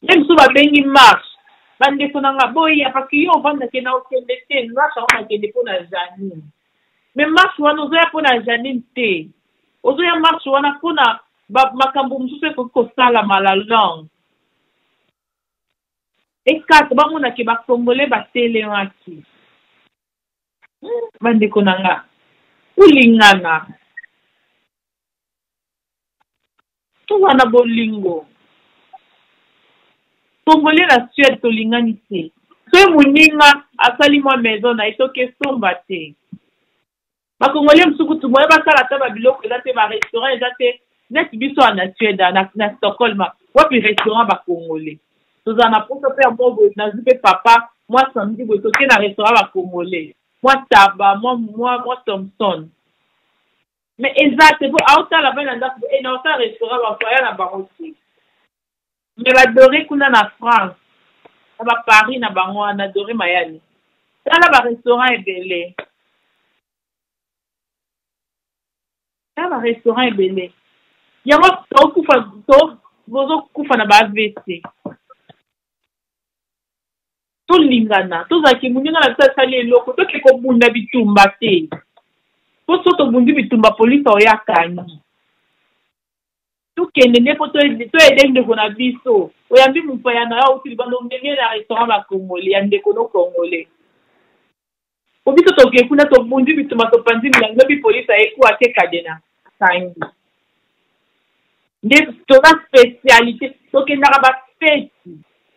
Même si on va bien marche, bande sonanga boya parce que yo vanda ke na okende te, marche on a kende pour na Janine. Mais marche wana ozoya pour na Janine te. Ozoya marche wana pour na makambo mususu ko sala mala langue. Et 4 bamona ke ba Congolais ba telewaki. Bandeko nanga. Ulingana. Tozana bolingo. Congolais la Suède tolingani te. Soki moninga asali mwa maison na etoke somba te. Ba Congolais msukutu moye basala ta ba biloko eza te ba restaurant eza te neti biso na Suède na Stockholm wapi restaurant ba Congolais. Tozana poto pe mbobo na zipe papa moi samedi boye toke na restaurant ba Congolais. Moi Taba, moi Thompson. Mais exact, c'est pour autant la belle ndako et dans un restaurant ba foyer na baroki. Mais ba doré kuna na France. Na Paris na bango na doré Miami. Ça là ba restaurant ebele. Ça ba restaurant ebele. Yango to kufa to bozo kufa na ba AVC. To lingana, to zaki muninga na sali eloko to ke ko bunda bitumba te. Po soto bundi bitumba police oyakani. To kende ne poto to edenge kona biso. Oyambi mupaya na ya utili bando ndenge na restaurant ba Congolais ya ndeko no Congolais. Obiso to ke kuna to bundi bitumba to pandi milango bi police eku ate kadena. Sangi. Nde to na spécialité to kenda ba fête.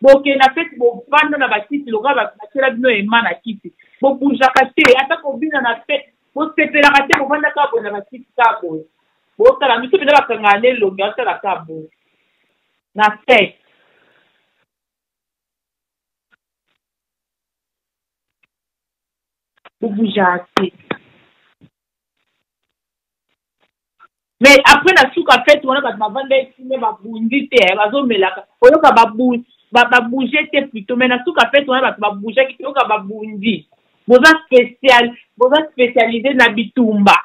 Boke na fête bo bando na bakiti loka ba kela bino emana kiti. Bo bujaka te ata ko bina na fête. Bo sepela ka te bo banda ka bo na bakiti ka bo. Bo tala miso bina ba kangale lo ngi ata la ka bo. Na fête. Bo bujaka. Mais après la souka fête on a ba vanda esime ba bundi te bazo melaka. Oyo ka ba bundi ba bouger te plutôt mais na souka fête on a ba bouger ki oka ba bundi. Boza spécialisé na bitumba.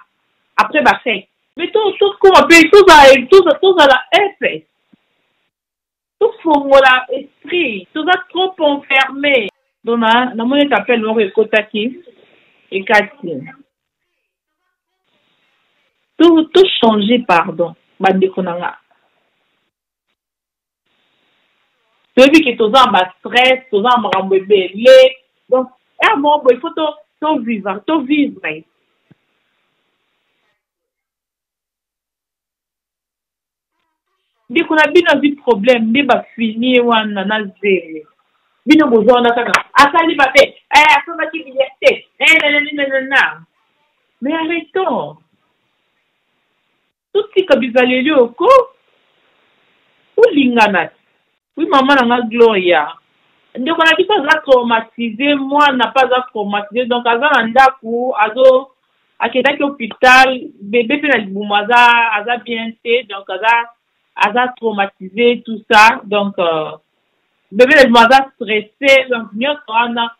Après ba fête. Mais tout comment peut tout ça la effet. Tout fongola esprit, tout ça trop enfermé. Donc na mon appel on rekotaki et kati. Tout changer pardon. Bandeko nanga. Celui qui est aux en bas stress, aux en bas belé. Donc, il faut tout vivre, tout vivre. Dès qu'on a bien un problème, dès qu'on fini, on a un zéro. Bien besoin de ça. Ah, ça, il va faire. Ça va qui vient. Mais arrêtons. Tout ce que vous allez au coup, ou l'ingana. Oui, maman n'a Gloria. Donc, on a dit que ça traumatisé, moi, n'a pas traumatisé. Donc, à ça, on a coup, à l'hôpital, bébé fait la boumaza, à ça bien fait, donc, à ça traumatisé, tout ça. Donc, bébé la boumaza stressé, donc, mieux, on a,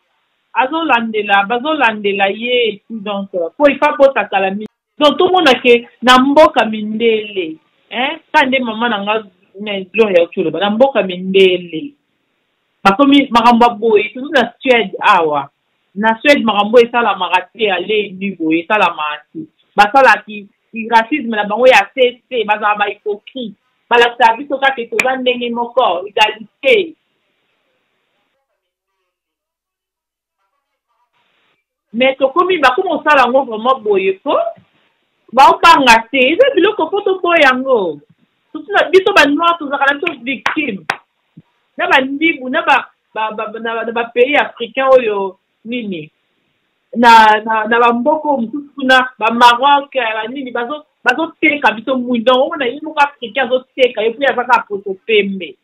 à ça, landela, et tout, donc, pour il faut pas calamité. Donc, tout le monde a que, n'amboka mindele, hein, quand des mamans n'a na Gloria Ochulo ba mboka mindele bakomi makambo boye tout na Suède awa na Suède makambo esala marate ale niveau esala mati basala ki racisme na bango ya CC bazaba ba hypocrite bala service ka ke to ndenge moko égalité mais to komi ba komo sala ngo vraiment boye ko ba opanga te eza biloko poto boyango. Tout ça, biso ba noir tous les victimes. Na ba ndibu na ba pays africain oyo nini. Na ba mboko msusu na ba Maroc ba nini bazo teka biso muindo on a ino africain zo teka et puis ya ka poto pembe.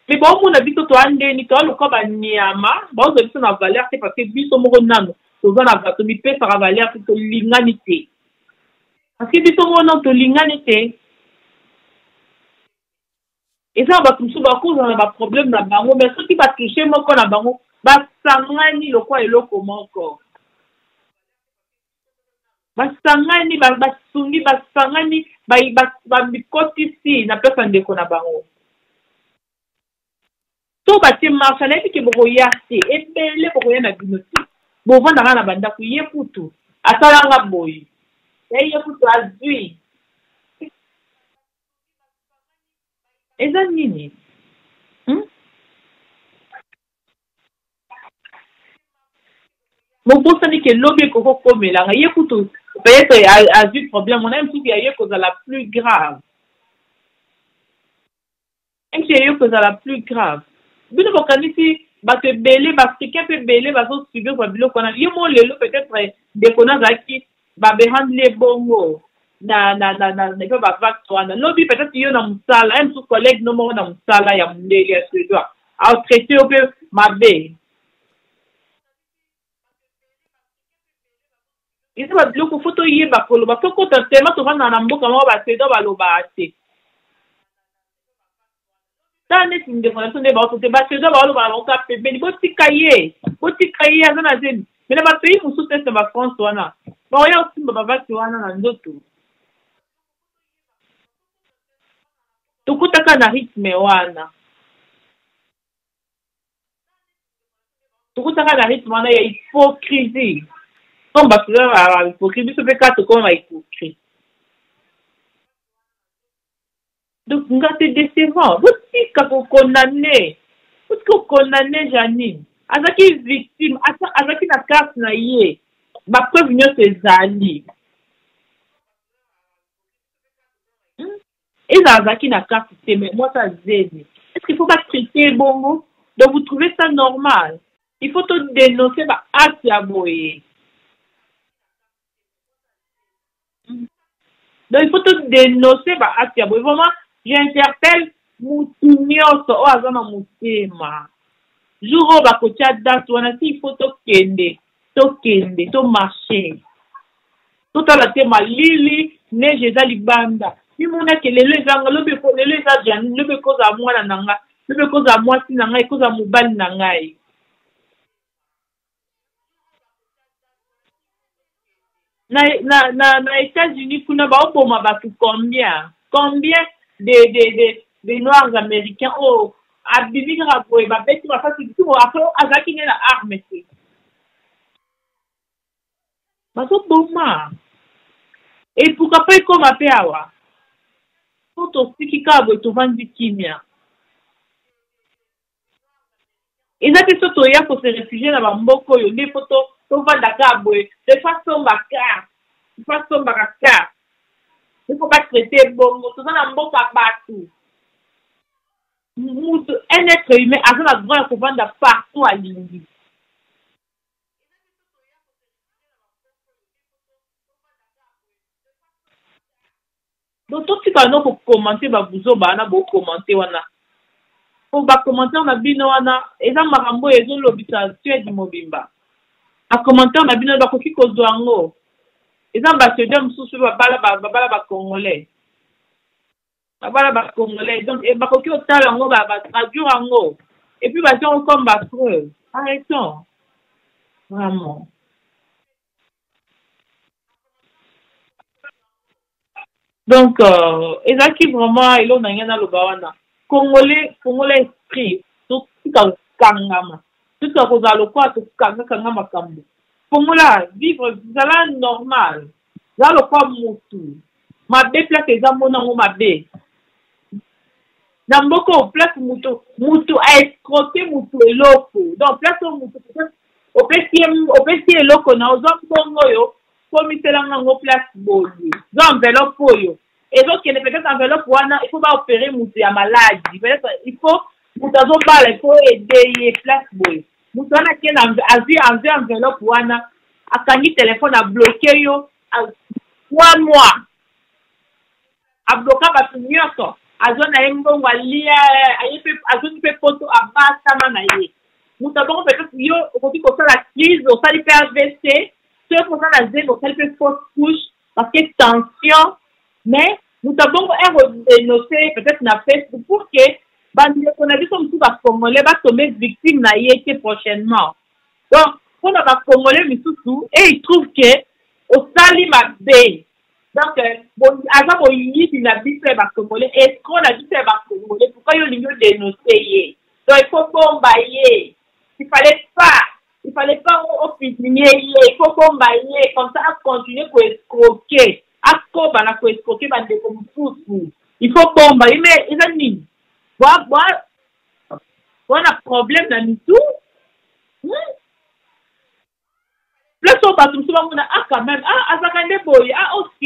Mais bon on a biso to ande ni to lo ko ba niama, ba zo biso na valeur c'est parce que biso moko nano to za na bato mi pe par valeur to linganité. Parce que biso mona to linganité et ça va tout souvent cause on a pas problème na bango mais ce qui va toucher moko na bango ba sangani lo kwa eloko moko ba sangani ba sungi ba sangani ba mikoti si na pesa ndeko na bango to ba ti marcha na ki boko yarte et bele boko ya na binoti bo vanda na banda ku yeputu atala nga boy yeputu azui eza nini mobosani ke lobi ekokokomelanga ye kutu peut-être a vu problème on a même souki aye kozala plus grave enki aye kozala plus grave bino bokanisi bato ebele baafricain mpe ebele bazosuivre kwa biloko wana ye mo lelo peut-être ndeko nazalaki babehandle bongo na mpe bavax wana lobi peut-être yo na mosala un sous collègue no moko na mosala ya mondele ya suédois atraité yo mpe mabe eza babiloko fo toyeba koloba fo kota tema tovanda na mboka moko basuédois balobaa te ta neti ndeko na biso nde baoto te basuédois baoloba na bango ka pembeni botika ye aza na zemi me na bapays mosusu ese bafrance wana baoya kosimba bavasi wana na nzoto tokutaka na rythme wana ya hypocrisie comme basuédois bahypocrisie biso mpe ka tokoma bahypocrite donc nga c'est décevant botika kokondamne Janine azaki victime azaki na carte na ye bapreuve nyonso ezali eza azaki na carte te mais moi ça zene est-ce qu'il faut pas traiter bongo donc vous trouvez ça normal il faut te dénoncer acte ya boye donc il faut te dénoncer acte ya boye vraiment j'interpelle mutu nyonso oyo aza na motema jour oyo bakotia date wana si il faut tokende tomarche totala te malili neige eza libanda mimonake lelo ezanga lelo eza Janine lobe kozala mwana na ngai lobe kozala mwasi na ngai kozala mobali na ngai na États-Unis kuna baoboma bato combien des noirs américains abimikaka boye babeti bafasi biso apres azalaki nde na arme te bazoboma et pourquoi pas ekoma mpe awa po tosiki kaka boye tovandi kimia eza te so toya kose réfugie na bamboka oyo nde po tovanda kaka boye defasombaka kaka il faut pas traiter bongo toza na mboka bato mutu un être humain aza na droit ya kovanda partout alingi donc totika no kokomante babuzo bana bokomante wana po bakommentaire na bino wana eza makambo oyo ezolobisa Suède mobimba akommentaire na bino bakoki kozwa yango eza basuédois mosusu babala bacongolais donc bakoki otala yango batraduire yango et puis bationgo comme bapreuve arrêtons vraiment donc ezalaki vraiment elo na ngai naloba wana congolais esprit totika kokangama totika kozala lokola tokangakanga makambo fongola vivre zala normal zala lokola mutu mabe place eza monango mabe na mboka o place mutu aescrote mutu eloko donc place o mutu opesi eloko na ozwa mbongo oyo komiselanga yango place boye zo enveloppe oyo ezokende peut-être enveloppe wana il faut baopérer mutu ya maladi peut-être il faut mutu azobala il faut aider ye place boye mutu wana akende azwi enveloppe wana akangi telefone abloke yo 3 mois abloka bato nyonso azwa na ye mbongo alia azwaki mpe poto abasama na ye mutu abongo peut-être yo okoki kosala crise osali mpe AVC soki kosala zenge osali mpe fausse couche parce que tension mais mutu abongo erodénonce peut-être na Facebook pour que bandeko na biso mosusu bacongolais batombe victime na ye te prochainement donc mpona bacongolais misusu et il trouve que osali mabe donc aza boyibi na biso ya bacongolais escro na biso ya bacongolais pourquoi yo olingi odénonce ye donc il faut bomba ye il fallait pas opinier ye il faut bomba ye comme ça acontinue koescroquer akoba na koescroquer bandeko mosusu il faut bomba ye mais eza nini wana problème na mitu plus au batum souvent on a quand même azakande boy ok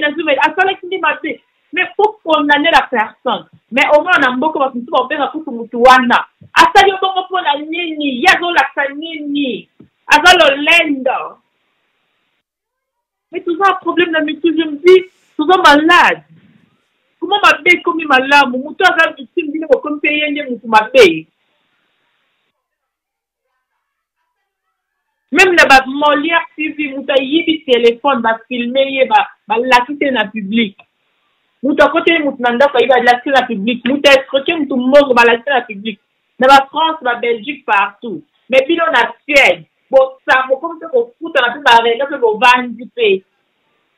nazuma asalaki ndi mabe mais faut condamner la personne mais au moins na mboko batum souvent benga kutu mutu wana asali bongo pona nini yazo la nini azalo lendo mais tout ça un problème na mitu je me dis souvent malade. Comment ma bête comme ma lame, mon toit a victime d'une comme payer ma paye. Même la Molière TV, mon taille téléphone, va filmer, va l'assister dans le public. Mon côté, mon nanda, il va l'assister dans le public. Mon taille, mon tout le monde va l'assister dans le public. Dans la France, la Belgique, partout. Mais puis on a Suède. Bon, ça, mon comme ça, vous foutez dans la règle, vous vendez,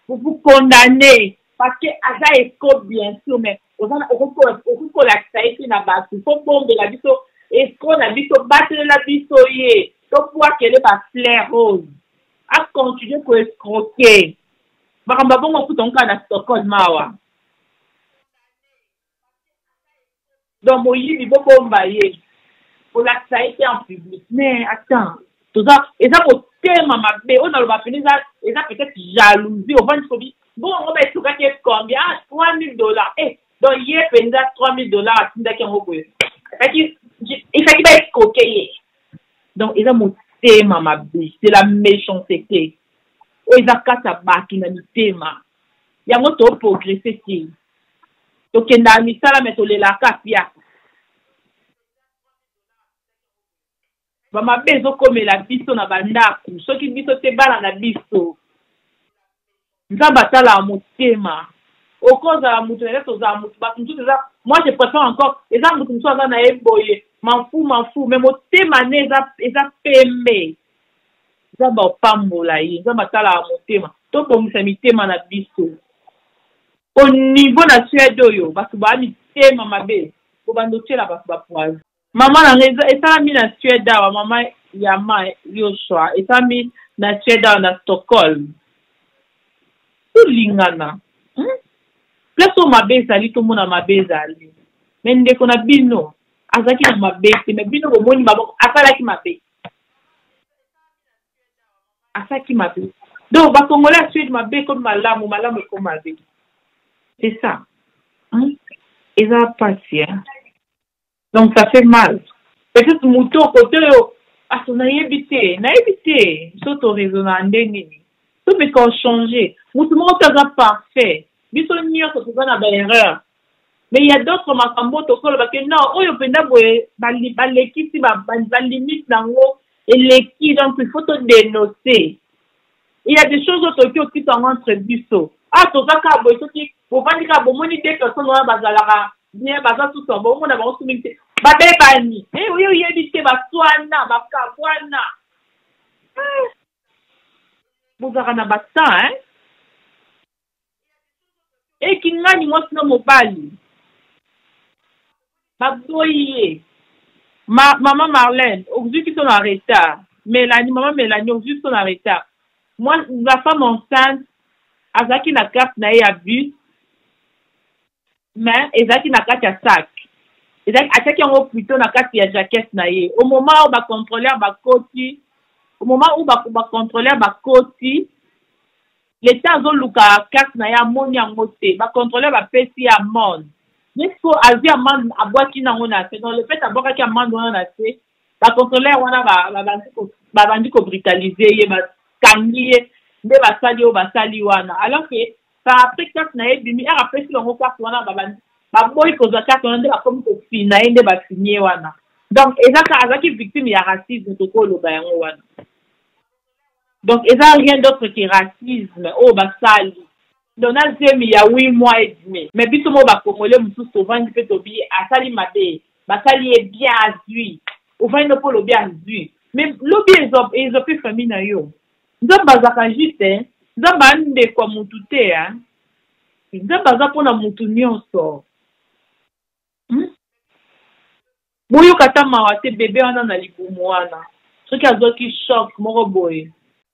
vous vous condamnez. Parce que ça est bien sûr, mais on a l'activité na base. Il faut bomber la biso. Est-ce qu'on a biso battre la biso yé? Donc pour qu'elle est pas fleur rose. À continuer pour escroquer. Par exemple, on fout ton cas à Stockholm mawa. Donc moi il faut bomber pour l'activité en public. Mais attends, tout ça et ça pour tellement ma bé. On a le va finir ça et ça peut-être jalousie. On va une phobie. Bon, on va tout gagner combien? $3,000. Donc, il y a $3,000 à Tindaki en Robo. Il fait qu'il va être coquillé. Donc, il a mon thème, ma biche. C'est la méchanceté. Il a qu'à sa barque, il a mis thème. Il y a mon taux progressé. Donc, il a mis ça, mais il a la capia. Ma biche, comme la biche, on a bandaku. Ce qui dit que c'est bas la biche. Nzamba tala motema okoza la mutu na leto za mutu ba mutu za moi je préfère encore eza mutu mutu za na eboye m'en fous mais motema ne eza pembe nzamba opambola yi nzamba tala motema to bomisa mitema na biso au niveau na Suède oyo bato ba mitema mabe ko bandotela bato ba poise maman na ngeza etami na Suède wa mama yama Yoshua etami na Suède na Stockholm lingana place o mabe ezali tomona mabe ezali me ndeko na bino azalaki na mabe te me bino bomoni baboko asalaki mabe donc bakongolais ya Suède mabe comme malamu comme mabe c'est ça eza pasi donc ça fait mal peut-être moto côté oyo aso nayebi te so toraisonna ndenge nini tout peut qu'on changer. Mutu moko taza parfait. Biso nyonso toza na ba erreur. Mais il y a d'autres makambo tokolo ba ke non, oyo penda boye balekisi ba limite nango eleki donc il faut te dénoncer. Il y a des choses qui sont entre biso. Toza ka boye soki bo vandika bo moni des personnes wana bazalaka bien baza tout ça bon mona ba osumite. Ba bebani. Oyo yebite ba swana ba kakwana. Vous avez un bassin, et qui n'a ni moi sur mon bali. Maman Marlène, aujourd'hui qui sont en retard. Maman Mélanie, aujourd'hui qui sont en retard. Moi, la femme enceinte, Azaki n'a carte n'a eu abus, mais Azaki n'a carte à sac. Azaki en haut plutôt n'a carte à jaquette n'a eu. Au moment où on va contrôler ma côté, au moment où on va contrôler ma côté, l'État a luka carte na ya moni en moté, va contrôler va pesi à monde. Mais faut azi amande à boire qui n'a on a fait. Dans le fait à boire qui amande on a fait, va contrôler on a va bandi ko brutaliser, va kangier, va sali wana. Alors que ça après carte na bimi, après si on carte wana va bandi, va boy ko za carte on va comme ko fina ende va signer wana. Donc ezaka azaki victime ya racisme to ko lo ba yango wana. Donc, il n'y a rien d'autre que racisme. Oh, bah, sali. Donald Trump, il y a 8 mois et demi. Mais, puis, tout le monde va commoler, tout souvent, il fait obéir à sali mabé. Bah, sali est bien azui. Ou va, il ne peut le bien azui. Mais, l'obé, ils ont pu famille, yo. Ils ont bazaka juste, hein. Ils ont bandé quoi, moutouté, hein. Ils ont bazaka pour la moutounion, so. Boyo kata mawate, bébé, on en a l'iboumoana. Ce qui a d'autres qui choquent, mon boy.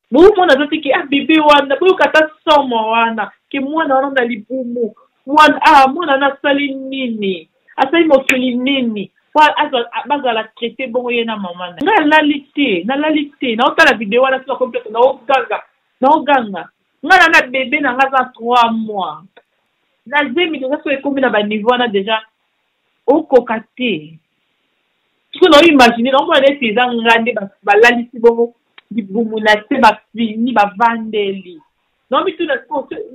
Beaucoup de gens disent que bébé wana, beaucoup kata somo wana, que moi na libumu, moi na sali nini. asali mokili nini bazala traité bongo ye na mama na nalali te naotala video wana sila complète naoganga nga na bébé na nga za 3 mois na zemi déjà so ekomi na baniveau wana déjà okoka te siko na oimagine na omona neti eza nga nde balalisi bongo libumu na se bafini bavandeli na omituna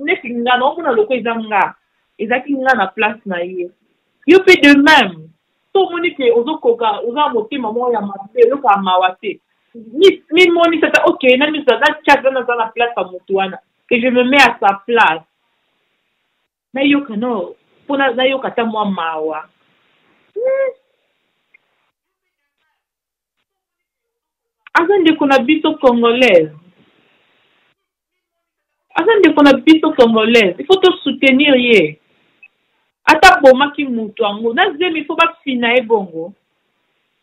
neti nga na omona loko eza nga ezalaki nga na place na ye yo mpe de même so omoni te ozokoka oza motema moko ya mabe oyokaa mawa te mimoni sata ok na miso aza chat wana aza na place ya motu wana que je me mets à sa place nayoka no mpona nayoka ata mwa mawa aza ndeko na biso congolaise il faut to soutenir ye ata bomaki mutu yango na zemi il faut bafina ye bongo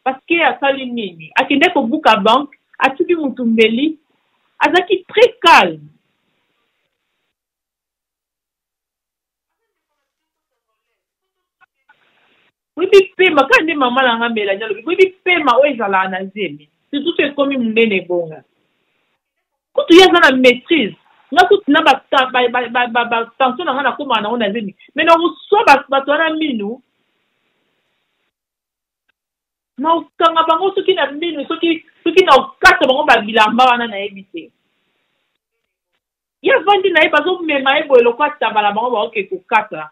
parce que asali nini akende kobuka banque atuki mutu mbeli azalaki très calme oyebi pema kaka nde mama na nga mbela nyalobi oyebi pema oyo ezalaka na zemi surtout so ekomi monene bonga kutu ye aza na maîtrise nga kutu na batension na nga nakomaka nango na zemi mais na koswa bato wana minu na okanga bango soki na minu soki na okata bango babilamba wana nayebi te ye avandi na ye bazomema ye boye lokwa tabala bango baoke kokata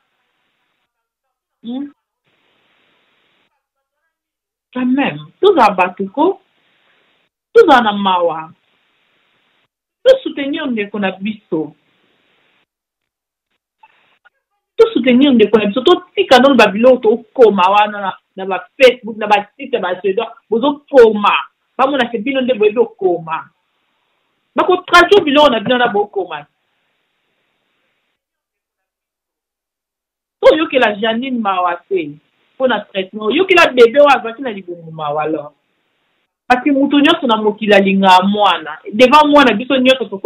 quand même tozala bato ko tozala na mawa tosoutenir ndeko na biso totika nano babiloko tokoma wana na bafacebook na basite basedo bozokoma bamona se bino nde boyebi okoma bakotraduire biloko na bino na bokoma oyokela Janine mawa te mpona traitement oyokela bebe oyo azalaki na libumu mawa alors parce que mutu nyonso na mokili alingaka mwana devant mwana biso nyonso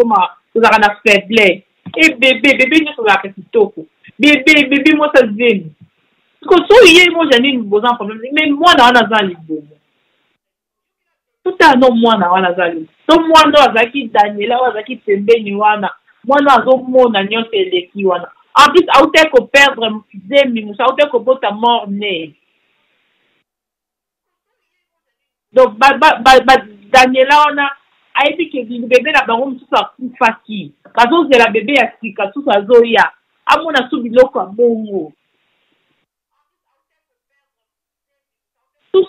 tozalaka na faiblesse e bebe nyonso ozalaka kitoko bebe mwasa zemi so ye mo Janine boza problème mais mwana wana aza libumu totala no mwana wana aza libumu so mwana oyo azalaki Daniela oyo azalaki pembeni wana mwana azomona nyonso eleki wana en plus autaki koperdre zemi mosu autaki kobota mort ne donc Daniela wana ayebi ke bebe na bango mosusu akufaki bazozela bebe ya sika susu azoya amona su biloko ya bongo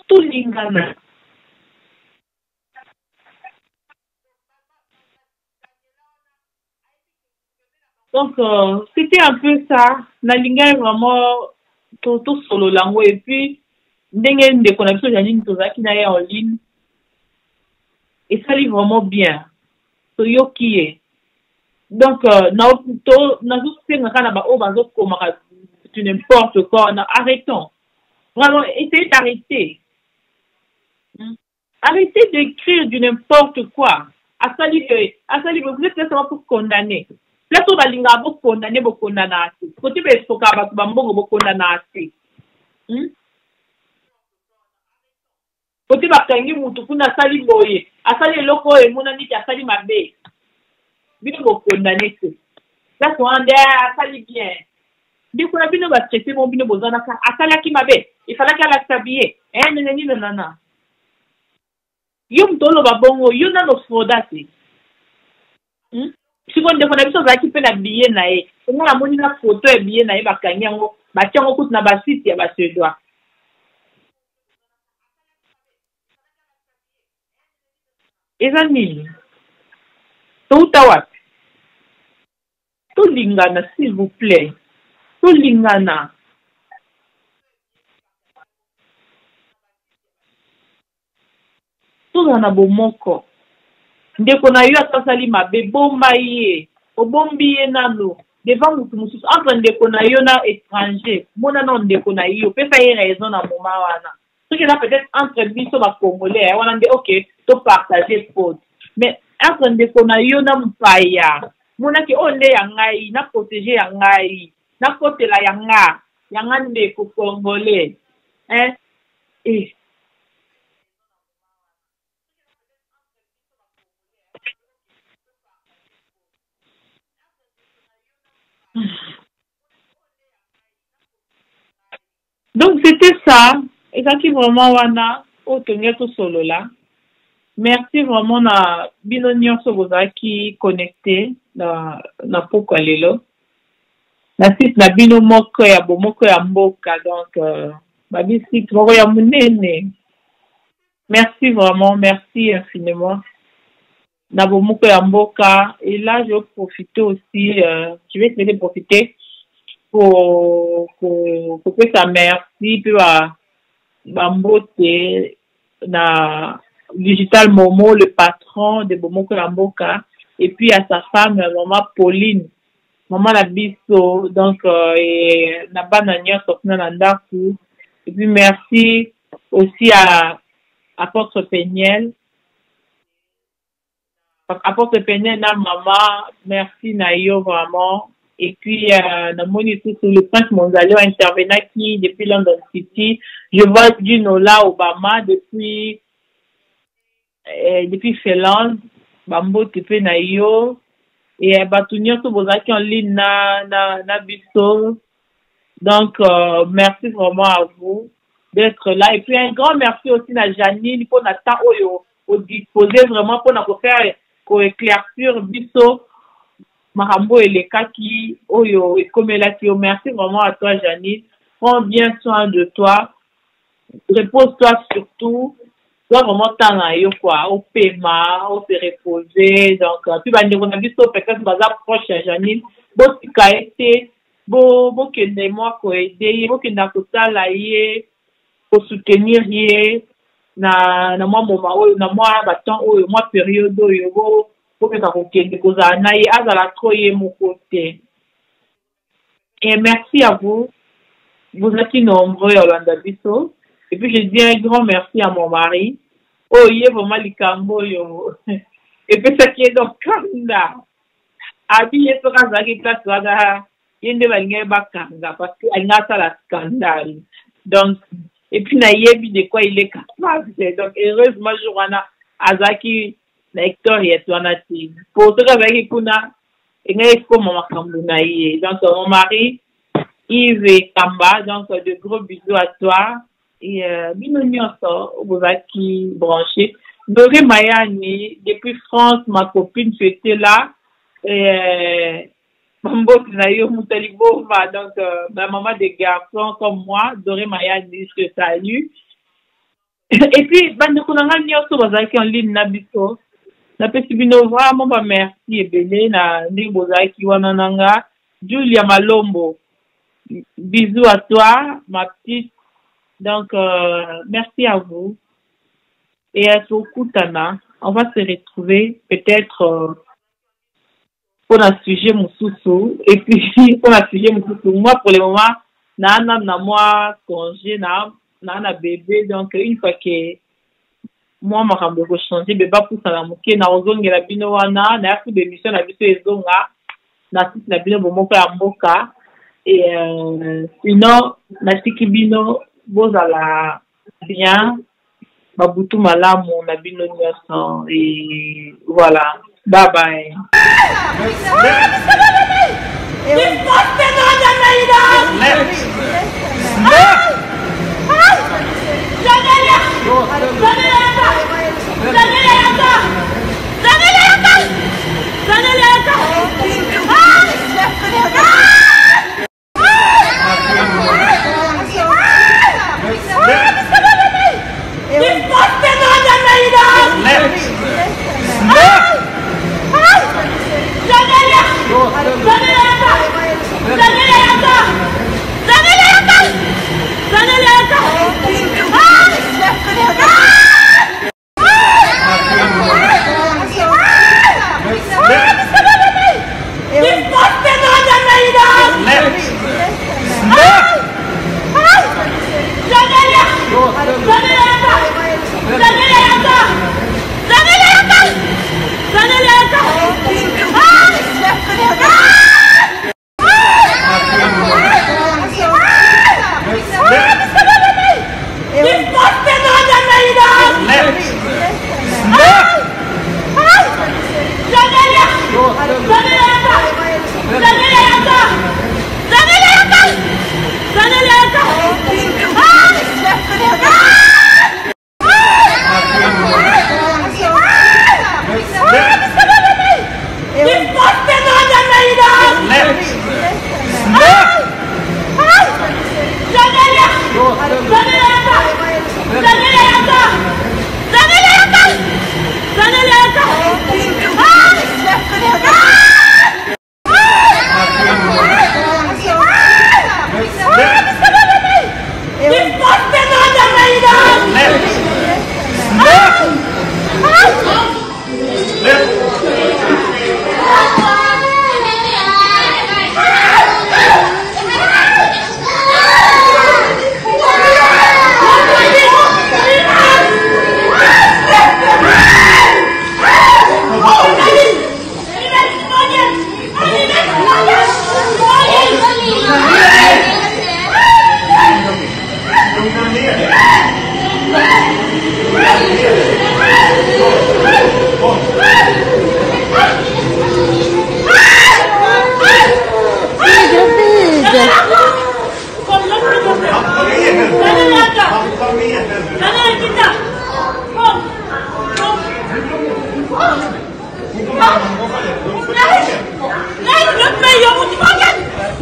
tolingana donc c'était un peu ça nalingai vraiment tosolola yango et puis ndenge ndeko na biso Janine tozalaki na ye en ligne esali vraiment bien toyoki ye donc nazosenga kaka na baoyo bazokomaka tu n'importe quoi arrêtons vraiment essayez d'arrêter arrêtez d'écrire du n'importe quoi asali vous êtes là seulement pour condamner place oyo balingaka bokondana ate kote beesokaka bato bambongo bokondana ate kote bakangi mutu kuna asali boye asali eloko oyo emonani ti asali mabe bino bokondane te place wana nde asali bien nde kuna bino batraite mo bino bozanaka asalaki mabe efalaki alakisa biye nenenina yo mutu oloba bongo yo nano foda te siko ndeko na biso azalaki mpe na biye na ye onga namoni na foto ya biye na ye bakangi yango batia yango kutu na basite ya basedwa eza nini touta wapi tolingana s'il vous plaît tolingana tozala na bomoko ndeko na yo atasali mabe bomba ye obombi ye nano devant mutu mosusu entre ndeko na yo na étranger mona na ndeko na yo opesa ye raison na moma wana soki eza peut-être entre biso bacongolais wana nde ok topartage faute mais entre ndeko na yo na mpaya monaki oyo nde ya ngai na protege ya ngai na kotela yanga ndeko congolais Hein? Et donc c'était ça. Et ça qui vraiment wana au tenir tout solo là. Merci vraiment na bino nyonso bozaki connecté na poko lelo. Na site na bino moko ya bomoko ya mboka donc babi site moko ya munene. Merci vraiment, merci infiniment. Na bomoko ya mboka et là je vais profiter aussi je vais essayer de profiter pour que ça merci puis Bambote na Digital Momo, le patron de Bomoko Mboka, et puis à sa femme, maman Pauline, maman la biso, donc, et na banania sopna nandaku. Et puis merci aussi à Apôtre Péniel. Apôtre Péniel, na maman, merci Nayo vraiment. Et puis, na moni tout sur le prince Monzalo intervenant qui, depuis London City, je vois Ginola Obama depuis Finlande, Bambo Tepe Nayo, et Batunio Tobozaki en ligne na biso. Donc, merci vraiment à vous d'être là. Et puis, un grand merci aussi à Janine pour notre temps au disposer vraiment pour nous faire éclaircir biso. Marambo et les kaki, oyo, et comme elle a dit, merci vraiment à toi, Janine. Prends bien soin de toi. Repose-toi surtout. Toi, vraiment, t'en as eu, quoi. Au paiement, au se reposer. Donc, puis, on a vu ça, peut-être, proche à Janine. Bon, tu as été, bon, que moi, quoi, aider, bon, que n'a pas ça, là, pour soutenir, na moi, moment, na moi, bâton, moi, période, et merci à vous. Vous êtes nombreux à Yolanda Bisso. Et puis je dis un grand merci à mon mari. Oh, il est vraiment likambo yo. Et puis ça qui est donc kanda. Abi est sur un zaki classe wada. Yende balingé bakanga parce que elle n'a pas la scandale. Donc et puis na yebi de quoi il est capable. Donc heureusement Joana Azaki Hector et Anati. Pour ce qui kuna, il y a donc mon mari, Yves et Kamba, donc de gros bisous à toi. Et vous qui branché. Doré Mayani, depuis France, ma copine, tu étais là. Et Mambo Tinayo Moutalibo, donc ma maman des garçons comme moi, Doré Mayani, je te salue. Et puis, Bandekunanga Nyoso, vous qui en ligne Nabiso. Na pesi bino vraiment ba merci ebele na ndibozaki wana nanga Julia Malombo. Bisous à toi ma petite. Donc merci à vous et à Sokutana. On va se retrouver peut-être pour un sujet Moussousou et puis pour un sujet Moussousou. Moi pour le moment na moi congé na bébé donc une fois que moi makambo ko changer beba pour ça moke na ozongela bino wana na yafu de mission na biso ezonga na site na bino bomoko ya mboka et sinon na tiki bino bozala bien babutu malamu na bino nyonso et voilà bye bye. Ah!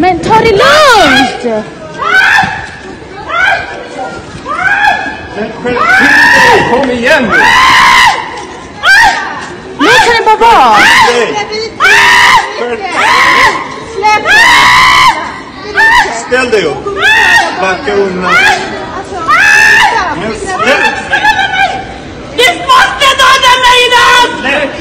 Men ta det lugnt! Kom igen nu! Nu kan det bara vara! Ställ dig upp! Backa undan! Men släpp! Du måste döda mig idag! Släpp!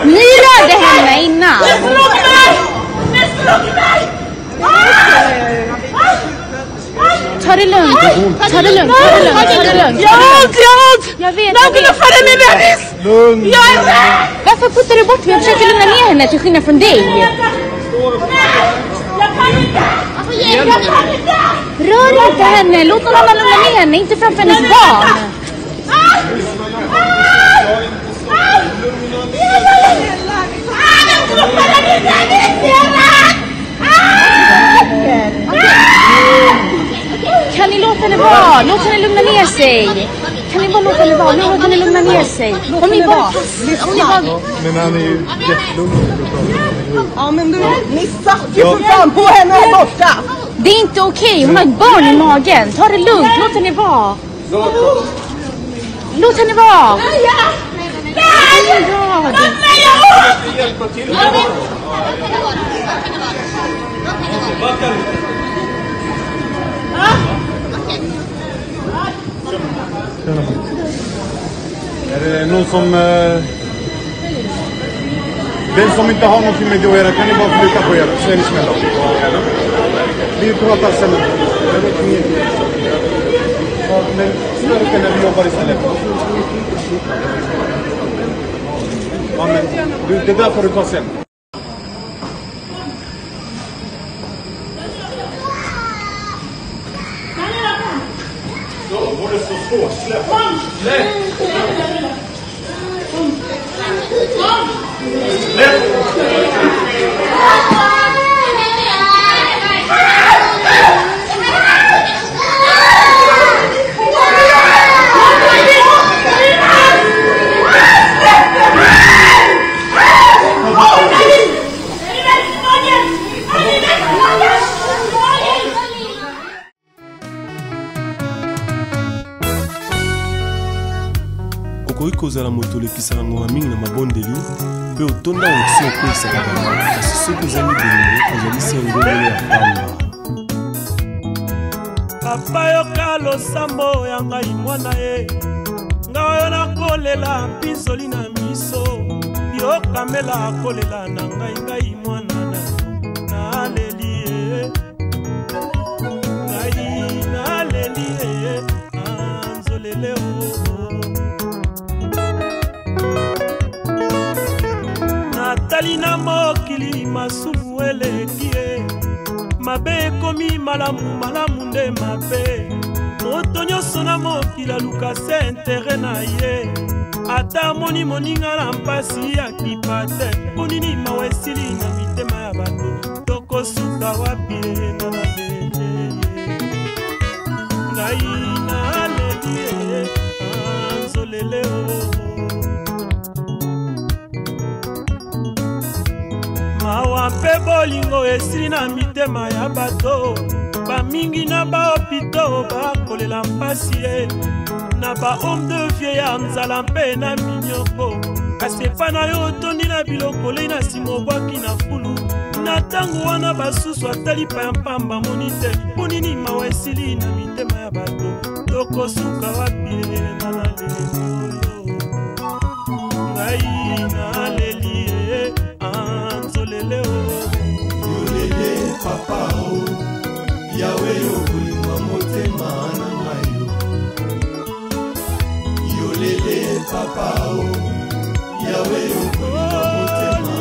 Ni rörde henne innan! Ta det lugnt! Ta det lugnt! Ta det lugnt! Ta det lugnt! Jag vet! Lugn! Varför puttar du bort mig? Jag försöker lugna ner henne till skillnad från dig. Rör inte henne! Låt någon annan lugna ner henne, inte framför hennes barn. Kan ni låta henne vara? Låt henne lugna ner sig. Kan ni bara låta henne vara? Låt henne lugna ner sig. Om ni bara... Men han är ju jättelugn. Ja, men du, ni satt ju för fan på henne här borta. Det är inte okej. Hon har ett barn i magen. Ta det lugnt. Låt henne vara. Låt henne vara. Är det någon som... Den som inte har någonting med det att göra, kan ni bara flytta på er, så är ni snälla. Vi pratar sen. Men större när vi jobbar istället. Ja, men det där får du ta sen. Så, var det så svårt? Släpp! Släpp! Släpp! okoki kozala moto olekisaka ngonga mingi na mabondeli mpe otonda onction okweyisaka bango kasi soki ozali bolingo ozali se ngongolo ya pamba. papa yoka losambo ya ngai mwana ye nga oyo nakolela mpinzoli na miso yokamela akolela na ngai mwana naleli ye ngai naleli ye anzolele o natali na mokili masumu eleki ye mabe ekomi malamu nde mabe moto nyonso na mokili aluka se intere na ye ata amoni moninga na mpasi akipa te ponini mawa esili na mitema ya bato tokosuka wapi nga naleli ngai naleli ye anzolele o mawa mpe bolingo esili na mitema ya bato bamingi na bahopito bakolela mpasi ye na bahome de vie ya nzala mpe na minyoko kasi epa na yo otondi na biloko lei na nsima obwaki na fulu na ntango wana basusu atali pa ya mpamba moni te ponini mawa esili na mitema ya bato tokosuka wapi nga naleli oyo ngai naleli ye anzolele o yolele papa o yawe yokolinga motema na ngai yolele papa o yawe yokolinga motema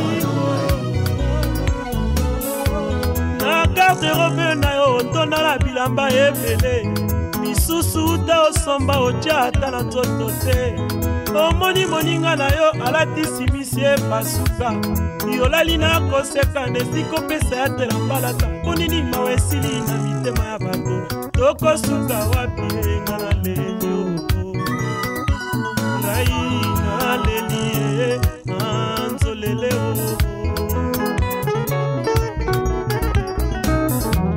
na garderobe na yo otonda na bilamba ebele misusu uta osomba otya ata na nzoto te omoni moninga na yo alatisi misi epasuka yolali na koseka nesikopesa ya tela mbalata ponini mawa esili na mitema ya bato tokosuka wapi nga na leli ngai na leli anzolele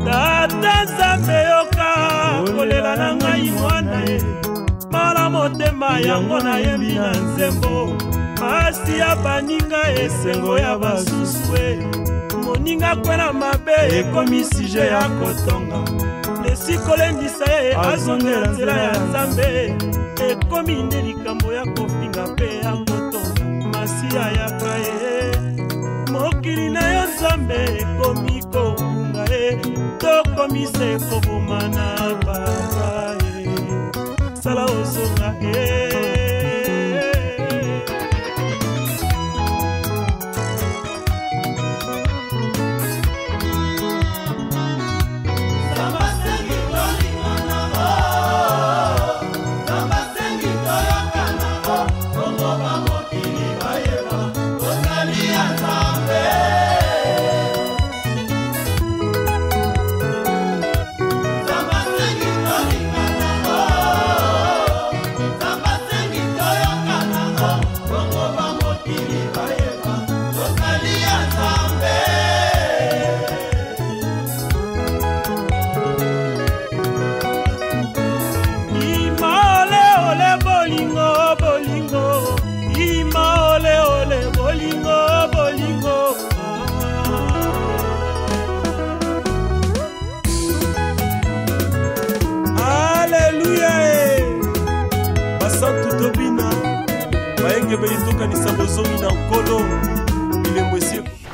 tata nzambe yoka kolela na ngai mwana ye mala motema yango nayebi na nzembo masi ya baninga esengo ya basusu moninga kwena mabe ekomi sije ya kotonga esikolendisa ye azongela nzela ya nzambe ekomi nde likambo ya kofinga mpe ya kotonga masi ayaka ye mokili na yo nzambe ekomi kokunga ye tokomisa ekoboma na papa ye sala ozonga ye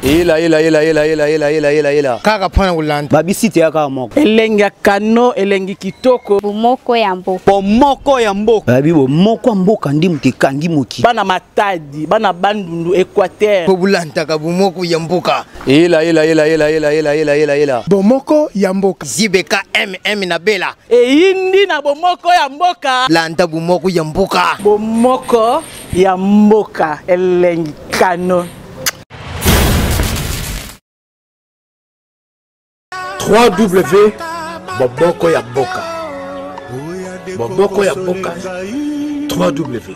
Ela. Kaka pana ulanda. Babisite ya kaka moko. Elengi ya kano, elengi kitoko. Bomoko ya mboka. Bomoko ya mboka. Babi bomoko ya mboka ndi mukekangi muki. Bana matadi, bana bandundu Equateur. Pobulanta ka bomoko ya mboka. Ela. Bomoko ya mboka. Zibeka MM na bela. Indi na bomoko ya mboka. Lanta bomoko ya mboka. Bomoko ya mboka. Elengi kano. 3W Boboko ya Boka. Boboko ya Boka. 3W